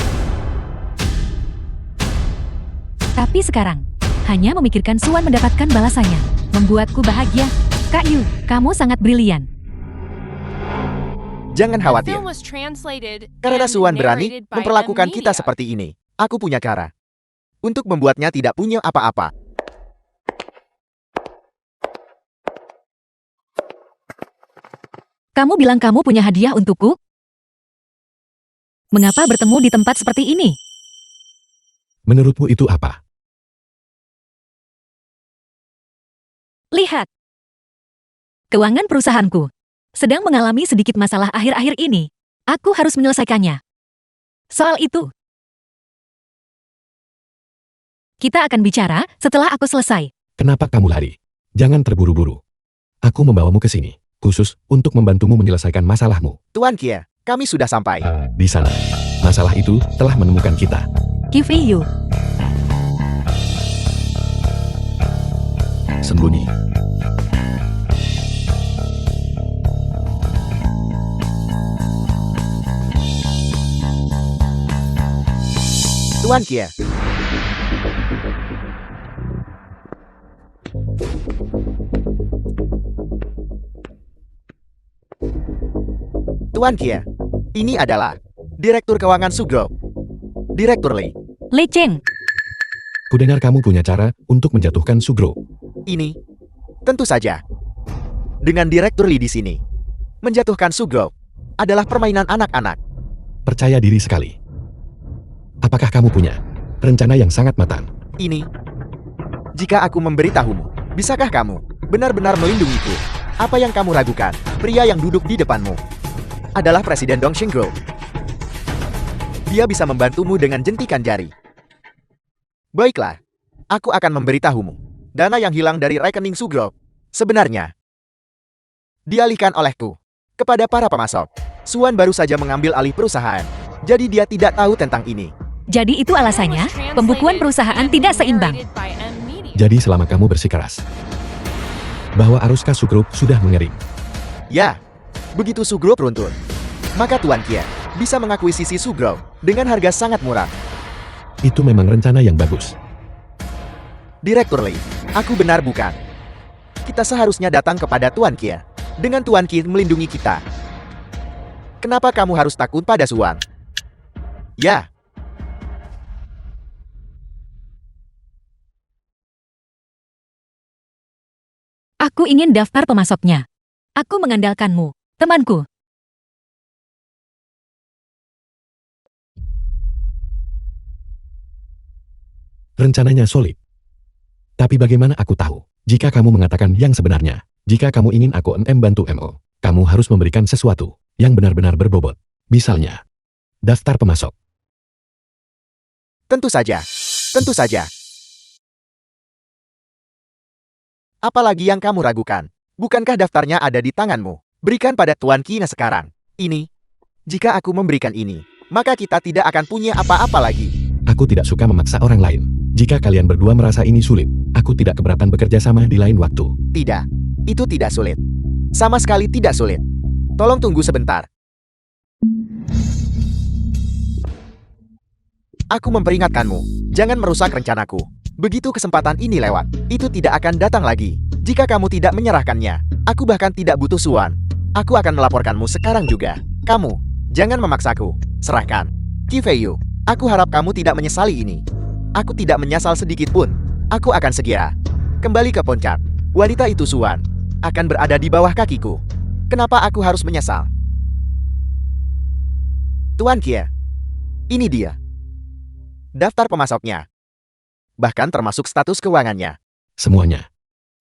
Tapi sekarang, hanya memikirkan Suan mendapatkan balasannya, membuatku bahagia. Kak Yu, kamu sangat brilian.
Jangan
The
khawatir,
film was translated
karena
and
Suan berani
narrated by
memperlakukan
M
kita
Media.
seperti ini. Aku punya cara untuk membuatnya tidak punya apa-apa.
Kamu bilang kamu punya hadiah untukku? Mengapa bertemu di tempat seperti ini?
Menurutmu itu apa?
Lihat. Keuangan perusahaanku sedang mengalami sedikit masalah akhir-akhir ini. Aku harus menyelesaikannya. Soal itu, kita akan bicara setelah aku selesai.
Kenapa kamu lari? Jangan terburu-buru. Aku membawamu ke sini, khusus untuk membantumu menyelesaikan masalahmu.
Tuan Kia, kami sudah sampai.
Di sana, masalah itu telah menemukan kita.
Kivi Yu,
Sembunyi.
Tuan Kia, Tuan Kia, ini adalah Direktur Keuangan Sugro, Direktur Lee.
Lei Cheng,
Kudengar kamu punya cara untuk menjatuhkan Sugro.
Ini, tentu saja, dengan Direktur Lee di sini, menjatuhkan Sugro adalah permainan anak-anak.
Percaya diri sekali. Apakah kamu punya rencana yang sangat matang?
Ini, jika aku memberitahumu, bisakah kamu benar-benar melindungiku? Apa yang kamu ragukan? Pria yang duduk di depanmu adalah Presiden Dongshen Grove. Dia bisa membantumu dengan jentikan jari. Baiklah, aku akan memberitahumu. Dana yang hilang dari rekening Sugro sebenarnya dialihkan olehku kepada para pemasok. Suan baru saja mengambil alih perusahaan, jadi dia tidak tahu tentang ini.
jadi itu alasannya, pembukuan perusahaan tidak seimbang.
Jadi selama kamu bersikeras bahwa arus kas Sugro sudah mengering.
Ya, begitu Sugro runtuh, maka Tuan Kia bisa mengakuisisi Sugro dengan harga sangat murah.
Itu memang rencana yang bagus.
Direktur Lee, aku benar bukan? Kita seharusnya datang kepada Tuan Kia. Dengan Tuan Kia melindungi kita. Kenapa kamu harus takut pada Suan? Ya.
Aku ingin daftar pemasoknya. Aku mengandalkanmu, temanku.
Rencananya solid. Tapi bagaimana aku tahu? Jika kamu mengatakan yang sebenarnya, jika kamu ingin aku bantu MO, kamu harus memberikan sesuatu yang benar-benar berbobot. Misalnya, daftar pemasok.
Tentu saja. Tentu saja. Apalagi yang kamu ragukan? Bukankah daftarnya ada di tanganmu? Berikan pada Tuan Kina sekarang. Ini. Jika aku memberikan ini, maka kita tidak akan punya apa-apa lagi.
Aku tidak suka memaksa orang lain. Jika kalian berdua merasa ini sulit, aku tidak keberatan bekerja sama di lain waktu.
Tidak. Itu tidak sulit. Sama sekali tidak sulit. Tolong tunggu sebentar. Aku memperingatkanmu, jangan merusak rencanaku. Begitu kesempatan ini lewat, itu tidak akan datang lagi. Jika kamu tidak menyerahkannya, aku bahkan tidak butuh Suan. Aku akan melaporkanmu sekarang juga. Kamu, jangan memaksaku. Serahkan. Kifeyu, aku harap kamu tidak menyesali ini. Aku tidak menyesal sedikit pun. Aku akan segera kembali ke puncak. Wanita itu Suan akan berada di bawah kakiku. Kenapa aku harus menyesal? Tuan Kie, ini dia. Daftar pemasoknya. Bahkan termasuk status keuangannya.
Semuanya.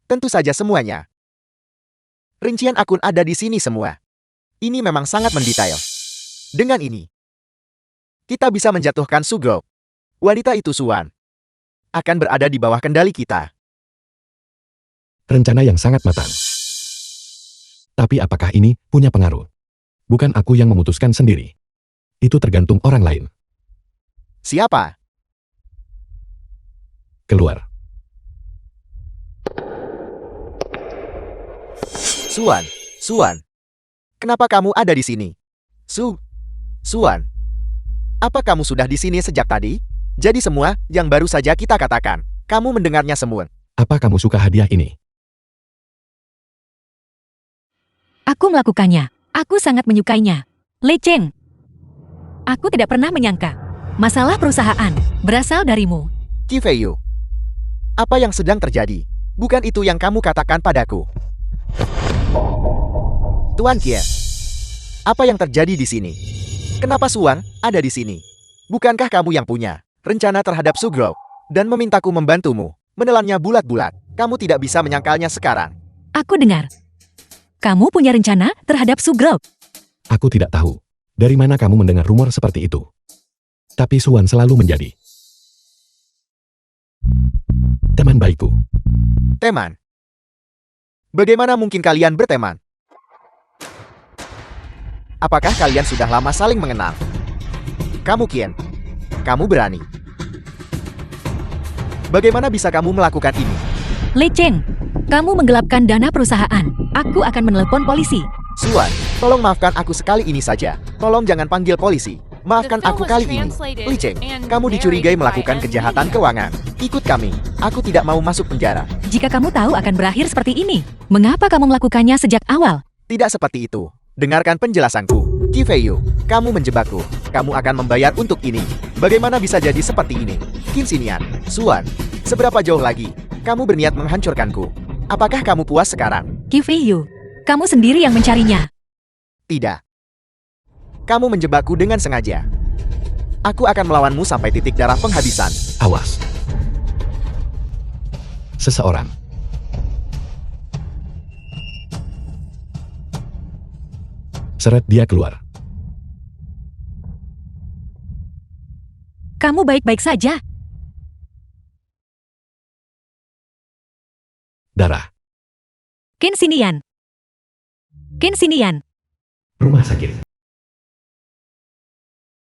Tentu saja semuanya. Rincian akun ada di sini semua. Ini memang sangat mendetail. Dengan ini, kita bisa menjatuhkan Sugou. Wanita itu Suan akan berada di bawah kendali kita.
Rencana yang sangat matang. Tapi apakah ini punya pengaruh? Bukan aku yang memutuskan sendiri. Itu tergantung orang lain.
Siapa?
Keluar.
Suan. Kenapa kamu ada di sini? Suan. Apa kamu sudah di sini sejak tadi? Jadi semua yang baru saja kita katakan, kamu mendengarnya semua.
Apa kamu suka hadiah ini?
Aku melakukannya. Aku sangat menyukainya. Lei Cheng. Aku tidak pernah menyangka masalah perusahaan berasal darimu.
Kifeyu. Apa yang sedang terjadi? Bukan itu yang kamu katakan padaku. Tuan Kie, apa yang terjadi di sini? Kenapa Suan ada di sini? Bukankah kamu yang punya rencana terhadap Sugro dan memintaku membantumu menelannya bulat-bulat? Kamu tidak bisa menyangkalnya sekarang.
Aku dengar. Kamu punya rencana terhadap Sugro.
Aku tidak tahu. Dari mana kamu mendengar rumor seperti itu? Tapi Suan selalu menjadi teman baikku.
Teman? Bagaimana mungkin kalian berteman? Apakah kalian sudah lama saling mengenal? Kamu Kien, kamu berani. Bagaimana bisa kamu melakukan ini?
Lei Cheng, kamu menggelapkan dana perusahaan. Aku akan menelepon polisi.
Suan, tolong maafkan aku sekali ini saja. Tolong jangan panggil polisi. Maafkan aku kali ini. Li Cheng, kamu dicurigai melakukan kejahatan keuangan. Ikut kami. Aku tidak mau masuk penjara.
Jika kamu tahu akan berakhir seperti ini, mengapa kamu melakukannya sejak awal?
Tidak seperti itu. Dengarkan penjelasanku. Kifeyu, kamu menjebakku. Kamu akan membayar untuk ini. Bagaimana bisa jadi seperti ini? Qin Xinian, Suan, seberapa jauh lagi kamu berniat menghancurkanku? Apakah kamu puas sekarang?
Kifeyu, kamu sendiri yang mencarinya.
Tidak. Kamu menjebakku dengan sengaja. Aku akan melawanmu sampai titik darah penghabisan.
Awas. Seseorang. Seret dia keluar.
Kamu baik-baik saja.
Darah.
Qin Xinian. Qin Xinian.
Rumah sakit.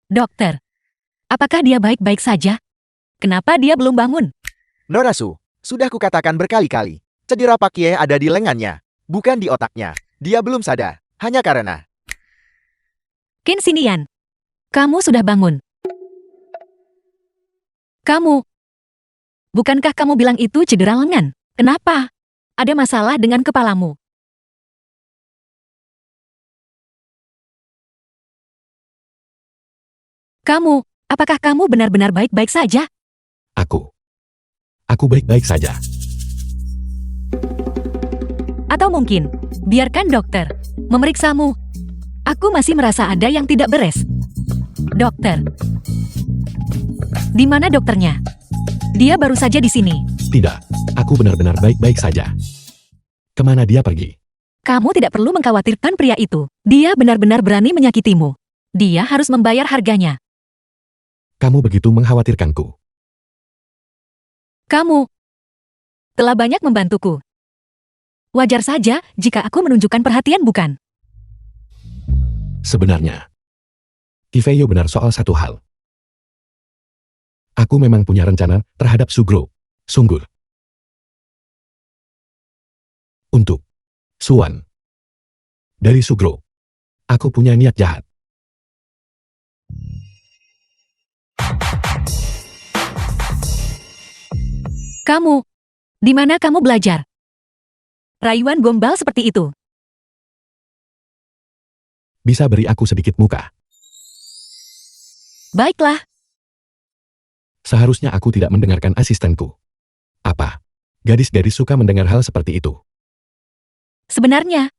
Dokter, apakah dia baik-baik saja? Kenapa dia belum bangun?
Norasu, sudah kukatakan berkali-kali. Cedera Pak Kie ada di lengannya, bukan di otaknya. Dia belum sadar, hanya karena...
Qin Xinian, kamu sudah bangun. Kamu, bukankah kamu bilang itu cedera lengan? Kenapa? Ada masalah dengan kepalamu? Kamu, apakah kamu benar-benar baik-baik saja?
Aku baik-baik saja.
Atau mungkin, biarkan dokter memeriksamu. Aku masih merasa ada yang tidak beres. Dokter. Di mana dokternya? Dia baru saja di sini.
Tidak, aku benar-benar baik-baik saja. Kemana dia pergi?
Kamu tidak perlu mengkhawatirkan pria itu. Dia benar-benar berani menyakitimu. Dia harus membayar harganya.
Kamu begitu mengkhawatirkanku.
Kamu telah banyak membantuku. Wajar saja jika aku menunjukkan perhatian, bukan?
Sebenarnya, Kifeyo benar soal satu hal. Aku memang punya rencana terhadap Sugro. Sungguh. Untuk Suan. Dari Sugro. Aku punya niat jahat.
Kamu, di mana kamu belajar? Rayuan gombal seperti itu.
Bisa beri aku sedikit muka.
Baiklah,
Seharusnya aku tidak mendengarkan asistenku. Apa? Gadis-gadis suka mendengar hal seperti itu.
sebenarnya.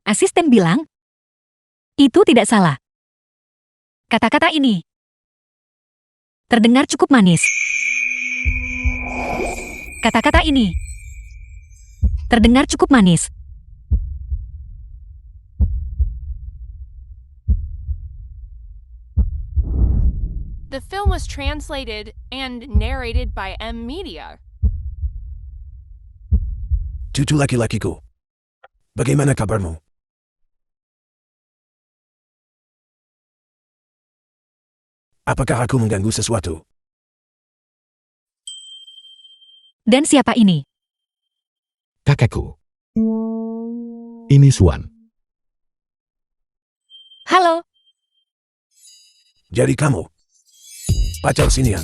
Asisten bilang, itu tidak salah. Kata-kata ini terdengar cukup manis. Kata-kata ini terdengar cukup manis.
The film was translated and narrated by M Media.
Cucu laki-lakiku. Bagaimana kabarmu? Apakah aku mengganggu sesuatu?
Dan siapa ini?
Kakakku. Ini Suan.
Halo,
Jadi kamu pacar Sinian.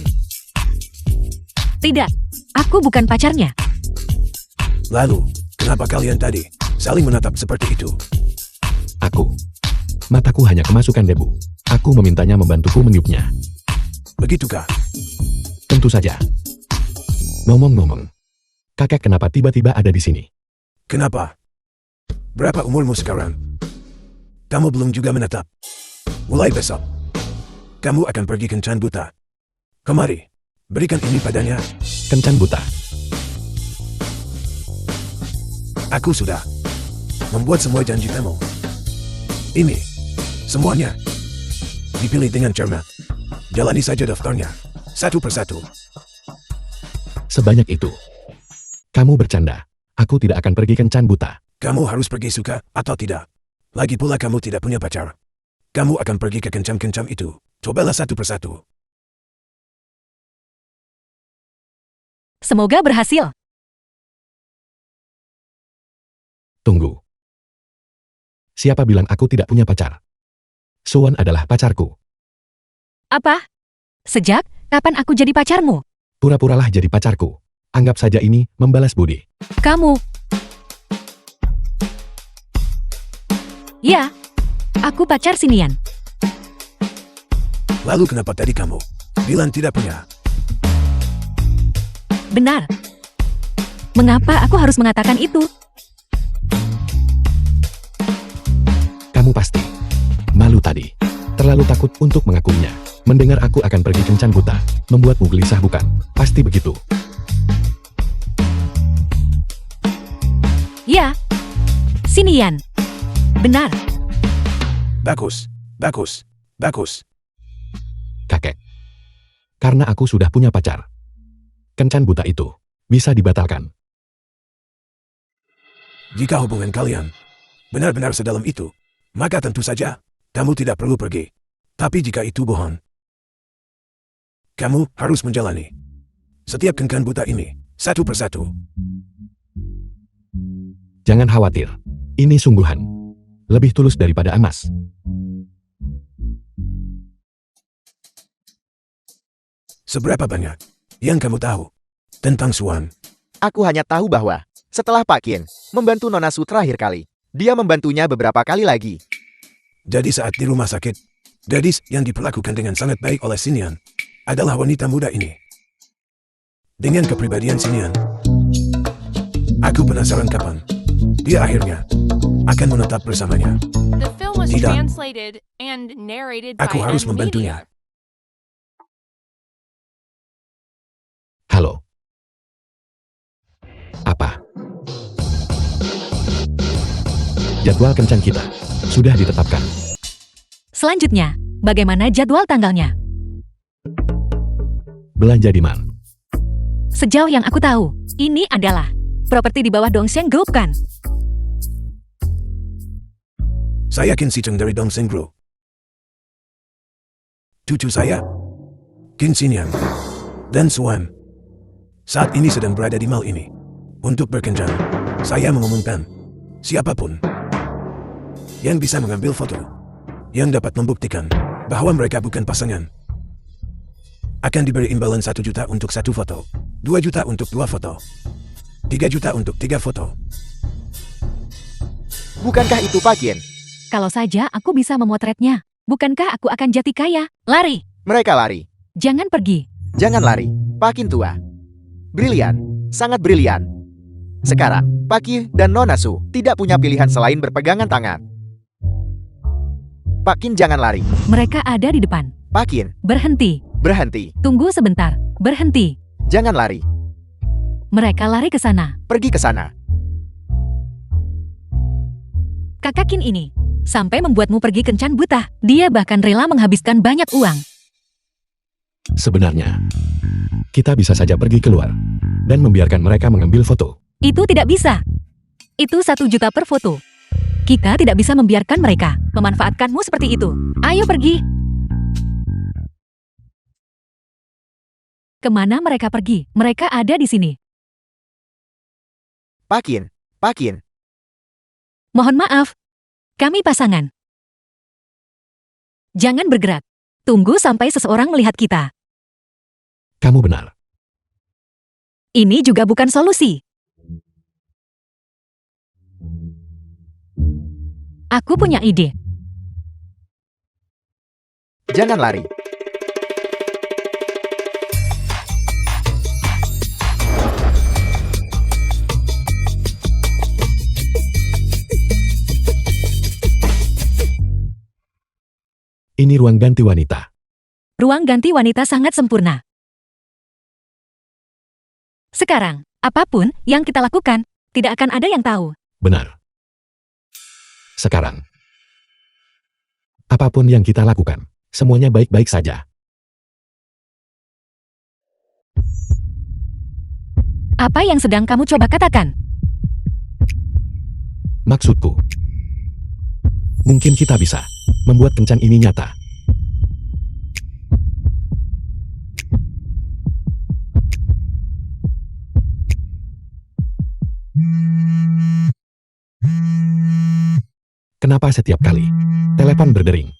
tidak. Aku bukan pacarnya.
Lalu, kenapa kalian tadi saling menatap seperti itu?
Aku. Mataku hanya kemasukan debu. Aku memintanya membantuku meniupnya.
Begitukah?
Tentu saja. Ngomong-ngomong. Kakak kenapa tiba-tiba ada di sini?
Kenapa? Berapa umurmu sekarang? Kamu belum juga menatap. Mulai besok, kamu akan pergi kencan buta. Kemari, berikan ini padanya.
Kencan buta.
Aku sudah membuat semua janji kamu. Ini, semuanya. Dipilih dengan cermat. Jalani saja daftarnya, satu persatu.
Sebanyak itu. Kamu bercanda. Aku tidak akan pergi kencan buta.
Kamu harus pergi suka atau tidak. Lagi pula kamu tidak punya pacar. Kamu akan pergi ke kencam-kencam itu. Cobalah satu persatu.
Semoga berhasil.
Tunggu. Siapa bilang aku tidak punya pacar? Suan adalah pacarku.
Apa? Sejak kapan aku jadi pacarmu?
Pura-puralah jadi pacarku. Anggap saja ini membalas budi.
Kamu. Ya, aku pacar Sinian.
Lalu kenapa tadi kamu bilang tidak punya?
Benar. Mengapa aku harus mengatakan itu?
Kamu pasti malu tadi. Terlalu takut untuk mengakuinya. Mendengar aku akan pergi kencan buta. Membuatmu gelisah, bukan? Pasti begitu.
Ya, Sinian. Benar.
Bagus, bagus, bagus.
Kakek. Karena aku sudah punya pacar. Kencan buta itu bisa dibatalkan.
Jika hubungan kalian benar-benar sedalam itu, maka tentu saja kamu tidak perlu pergi. Tapi jika itu bohong, kamu harus menjalani setiap kencan buta ini, satu persatu.
Jangan khawatir. Ini sungguhan. Lebih tulus daripada emas.
Seberapa banyak yang kamu tahu tentang Suan?
Aku hanya tahu bahwa setelah Pak Qin membantu Nona Su terakhir kali, dia membantunya beberapa kali lagi.
Jadi saat di rumah sakit, gadis yang diperlakukan dengan sangat baik oleh Sinian adalah wanita muda ini. Dengan kepribadian Sinian, aku penasaran kapan dia akhirnya akan menetap bersamanya.
The film was
Tidak.
translated and narrated by
Aku harus
M
membantunya.
Media.
Halo. Apa? Jadwal kencan kita sudah ditetapkan.
Selanjutnya, bagaimana jadwal tanggalnya?
Belanja di mana?
Sejauh yang aku tahu, ini adalah properti di bawah Dongsheng Group kan?
Saya Qin Sicheng dari Dongsheng Group. Cucu saya, Qin Xinyan, dan Suan, saat ini sedang berada di mall ini. Untuk berkencan, saya mengumumkan, siapapun yang bisa mengambil foto, yang dapat membuktikan bahwa mereka bukan pasangan, akan diberi imbalan 1 juta untuk 1 foto, 2 juta untuk 2 foto, 3 juta untuk 3 foto.
Bukankah itu Pak Qin?
Kalau saja aku bisa memotretnya, bukankah aku akan jati kaya? Lari!
Mereka lari.
Jangan pergi.
Jangan lari, Pak Qin tua. Brilian, sangat brilian. Sekarang, Pak Qin dan Nona Su tidak punya pilihan selain berpegangan tangan. Pak Qin jangan lari.
Mereka ada di depan.
Pak Qin,
Berhenti.
berhenti.
Tunggu sebentar. Berhenti.
Jangan lari.
Mereka lari ke sana.
Pergi ke sana.
Kakak Qin ini sampai membuatmu pergi kencan buta. Dia bahkan rela menghabiskan banyak uang.
Sebenarnya, kita bisa saja pergi keluar dan membiarkan mereka mengambil foto.
Itu tidak bisa. Itu 1 juta per foto. Kita tidak bisa membiarkan mereka memanfaatkanmu seperti itu. Ayo pergi. Kemana mereka pergi? Mereka ada di sini.
Pak Qin, Pak Qin.
Mohon maaf. Kami pasangan. Jangan bergerak. Tunggu sampai seseorang melihat kita.
Kamu benar.
Ini juga bukan solusi. Aku punya ide.
Jangan lari.
Ini ruang ganti wanita.
Ruang ganti wanita sangat sempurna. Sekarang, apapun yang kita lakukan, tidak akan ada yang tahu.
Benar. Sekarang, apapun yang kita lakukan, semuanya baik-baik saja.
Apa yang sedang kamu coba katakan?
Maksudku, mungkin kita bisa membuat kencan ini nyata. Kenapa setiap kali telepon berdering?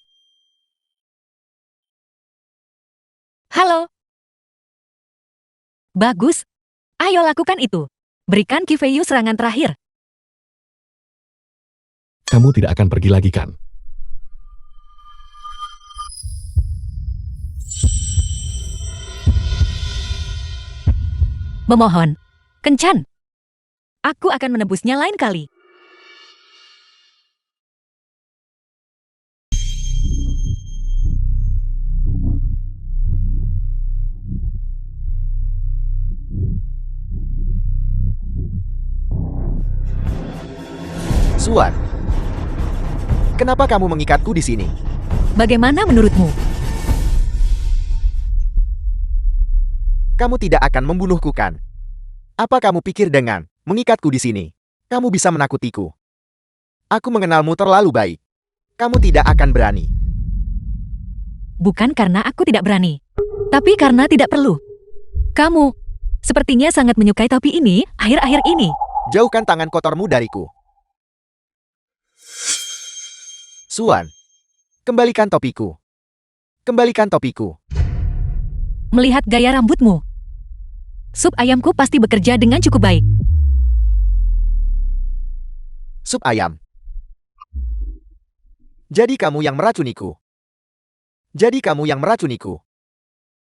Halo. Bagus. Ayo lakukan itu. Berikan Kifeyu serangan terakhir.
Kamu tidak akan pergi lagi kan?
Memohon. Kencan. Aku akan menebusnya lain kali.
Suan, kenapa kamu mengikatku di sini?
Bagaimana menurutmu?
Kamu tidak akan membunuhku kan? Apa kamu pikir dengan mengikatku di sini, kamu bisa menakutiku? Aku mengenalmu terlalu baik. Kamu tidak akan berani.
Bukan karena aku tidak berani, tapi karena tidak perlu. Kamu sepertinya sangat menyukai topi ini akhir-akhir ini.
Jauhkan tangan kotormu dariku. Suan, kembalikan topiku. Kembalikan topiku.
Melihat gaya rambutmu, sup ayamku pasti bekerja dengan cukup baik.
Sup ayam. Jadi kamu yang meracuniku. Jadi kamu yang meracuniku.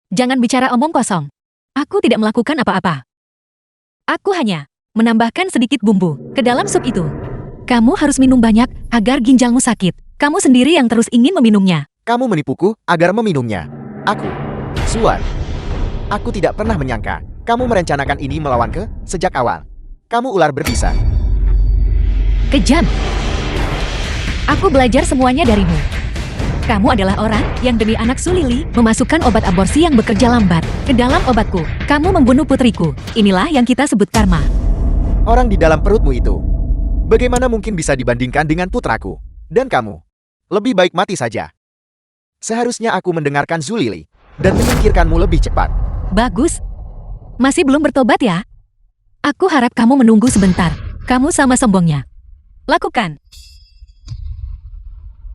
Jangan bicara omong kosong. Aku tidak melakukan apa-apa. Aku hanya menambahkan sedikit bumbu ke dalam sup itu. Kamu harus minum banyak agar ginjalmu sakit. Kamu sendiri yang terus ingin meminumnya.
Kamu menipuku agar meminumnya. Aku, Suan. Aku tidak pernah menyangka Kamu merencanakan ini melawanku sejak awal. Kamu ular berbisa.
Kejam. Aku belajar semuanya darimu. Kamu adalah orang yang demi anak Sulili memasukkan obat aborsi yang bekerja lambat ke dalam obatku. Kamu membunuh putriku. Inilah yang kita sebut karma.
Orang di dalam perutmu itu. Bagaimana mungkin bisa dibandingkan dengan putraku? Dan kamu? Lebih baik mati saja. Seharusnya aku mendengarkan Zulili dan menyingkirkanmu lebih cepat.
Bagus. Masih belum bertobat ya? Aku harap kamu menunggu sebentar. Kamu sama sombongnya. Lakukan.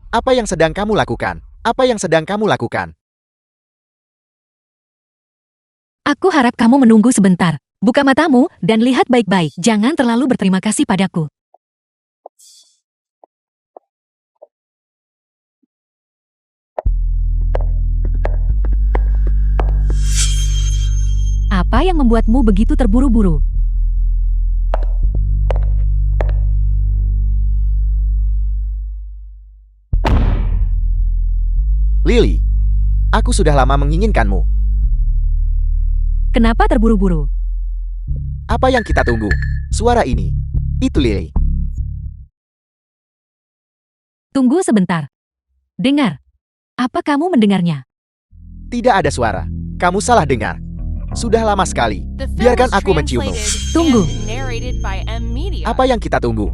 Apa yang sedang kamu lakukan? Apa yang sedang kamu lakukan?
Aku harap kamu menunggu sebentar. Buka matamu dan lihat baik-baik. Jangan terlalu berterima kasih padaku. Apa yang membuatmu begitu terburu-buru?
Lily, aku sudah lama menginginkanmu.
Kenapa terburu-buru?
Apa yang kita tunggu? Suara ini. Itu Lily.
Tunggu sebentar. Dengar. Apa kamu mendengarnya?
Tidak ada suara. Kamu salah dengar. Sudah lama sekali.
The film
Biarkan
was
aku menciummu.
translated
Tunggu.
and narrated by M Media.
Apa yang kita tunggu?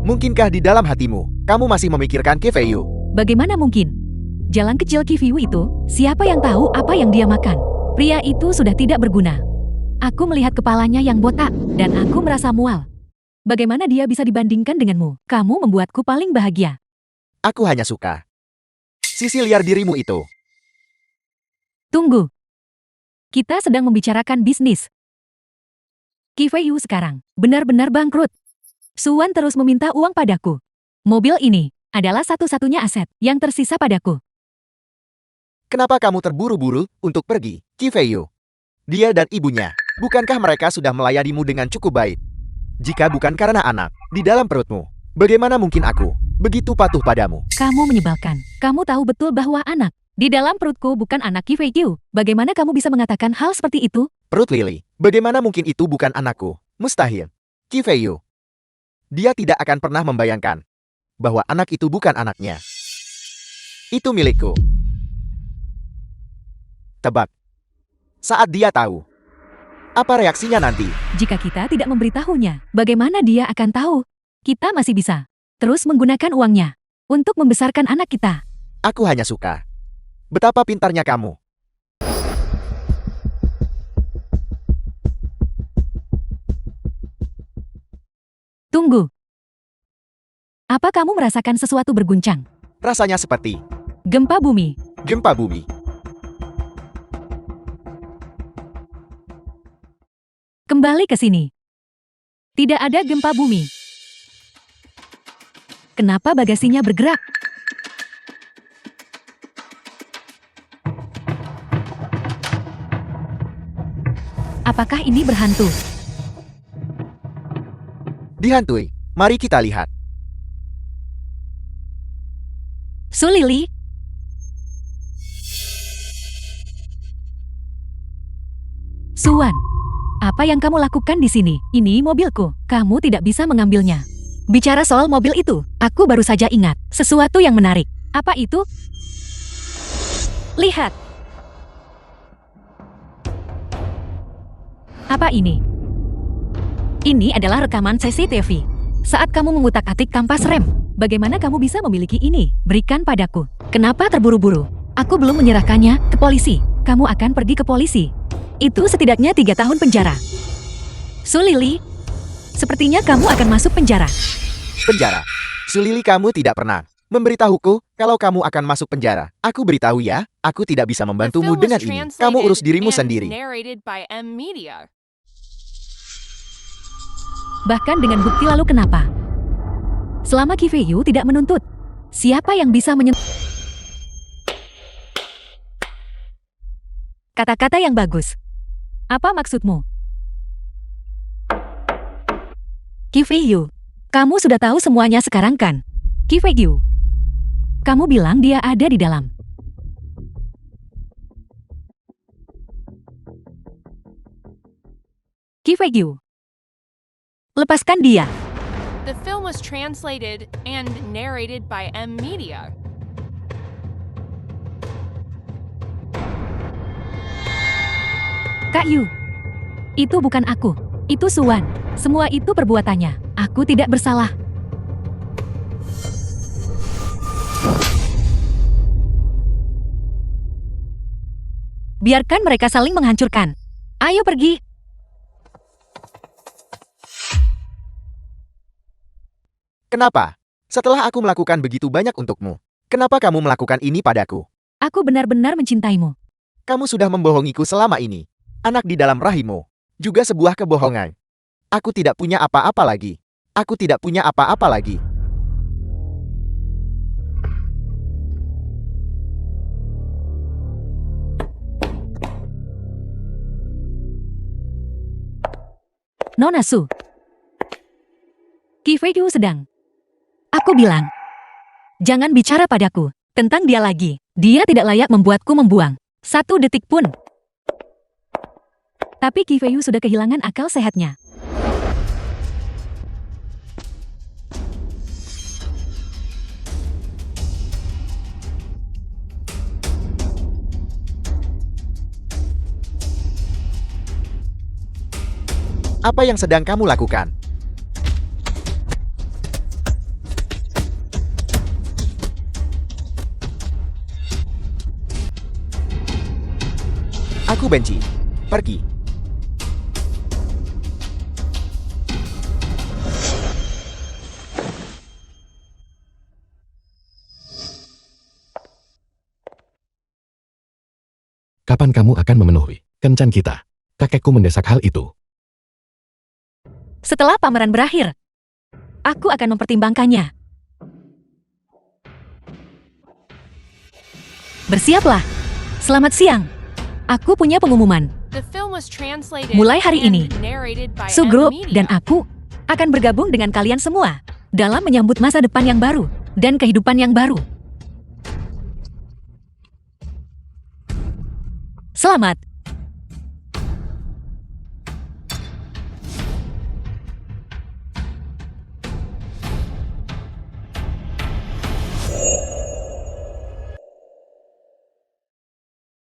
Mungkinkah di dalam hatimu, kamu masih memikirkan Kefeyu?
Bagaimana mungkin? Jalan kecil Kiviu itu, siapa yang tahu apa yang dia makan? Pria itu sudah tidak berguna. Aku melihat kepalanya yang botak, dan aku merasa mual. Bagaimana dia bisa dibandingkan denganmu? Kamu membuatku paling bahagia.
Aku hanya suka sisi liar dirimu itu.
Tunggu. Kita sedang membicarakan bisnis. Kifeyu sekarang benar-benar bangkrut. Suwan terus meminta uang padaku. Mobil ini adalah satu-satunya aset yang tersisa padaku.
Kenapa kamu terburu-buru untuk pergi, Kifeyu? Dia dan ibunya, bukankah mereka sudah melayanimu dengan cukup baik? Jika bukan karena anak di dalam perutmu, bagaimana mungkin aku begitu patuh padamu?
Kamu menyebalkan. Kamu tahu betul bahwa anak di dalam perutku bukan anak Kifeyu. Bagaimana kamu bisa mengatakan hal seperti itu?
Perut Lily, bagaimana mungkin itu bukan anakku? Mustahil. Kifeyu. Dia tidak akan pernah membayangkan bahwa anak itu bukan anaknya. Itu milikku. Tebak. Saat dia tahu, apa reaksinya nanti?
Jika kita tidak memberitahunya, bagaimana dia akan tahu? Kita masih bisa terus menggunakan uangnya untuk membesarkan anak kita.
Aku hanya suka betapa pintarnya kamu.
Tunggu. Apa kamu merasakan sesuatu berguncang?
Rasanya seperti
Gempa bumi.
gempa bumi.
Kembali ke sini. Tidak ada gempa bumi. Kenapa bagasinya bergerak? Apakah ini berhantu?
Dihantui. Mari kita lihat.
Sulili? Suwan, apa yang kamu lakukan di sini? Ini mobilku. Kamu tidak bisa mengambilnya. Bicara soal mobil itu, aku baru saja ingat sesuatu yang menarik. Apa itu? Lihat. Apa ini? Ini adalah rekaman CCTV. Saat kamu mengutak-atik kampas rem, bagaimana kamu bisa memiliki ini? Berikan padaku. Kenapa terburu-buru? Aku belum menyerahkannya ke polisi. Kamu akan pergi ke polisi. Itu setidaknya 3 tahun penjara. Sulili, sepertinya kamu akan masuk penjara.
Penjara. Sulili, kamu tidak pernah memberitahuku kalau kamu akan masuk penjara. Aku beritahu ya, aku tidak bisa
The
membantumu
film was
dengan ini. Kamu urus
translated
dirimu
and
sendiri.
narrated by M Media.
Bahkan dengan bukti, lalu kenapa? Selama Kifeyu tidak menuntut, siapa yang bisa menyentuh? Kata-kata yang bagus. Apa maksudmu? Kifeyu, kamu sudah tahu semuanya sekarang kan? Kifeyu, kamu bilang dia ada di dalam. Ki Fei-gyu. Lepaskan dia.
The film was translated and narrated by M Media.
Kak Yu. Itu bukan aku. Itu Suwan. Semua itu perbuatannya. Aku tidak bersalah. Biarkan mereka saling menghancurkan. Ayo pergi.
Kenapa? Setelah aku melakukan begitu banyak untukmu, kenapa kamu melakukan ini padaku?
Aku benar-benar mencintaimu.
Kamu sudah membohongiku selama ini. Anak di dalam rahimmu. Juga sebuah kebohongan. Aku tidak punya apa-apa lagi. Aku tidak punya apa-apa lagi.
Nona Su. Ki Fei-gyu sedang. Aku bilang, jangan bicara padaku tentang dia lagi. Dia tidak layak membuatku membuang 1 detik pun. Tapi Ki Fei-gyu sudah kehilangan akal sehatnya.
Apa yang sedang kamu lakukan? Aku benci. Pergi.
Kapan kamu akan memenuhi kencan kita? Kakekku mendesak hal itu.
Setelah pameran berakhir, aku akan mempertimbangkannya. Bersiaplah. Selamat siang. Aku punya pengumuman.
The film was translated
Mulai hari
and
ini,
narrated by
Su
M
Group
Media.
dan aku akan bergabung dengan kalian semua dalam menyambut masa depan yang baru dan kehidupan yang baru. Selamat.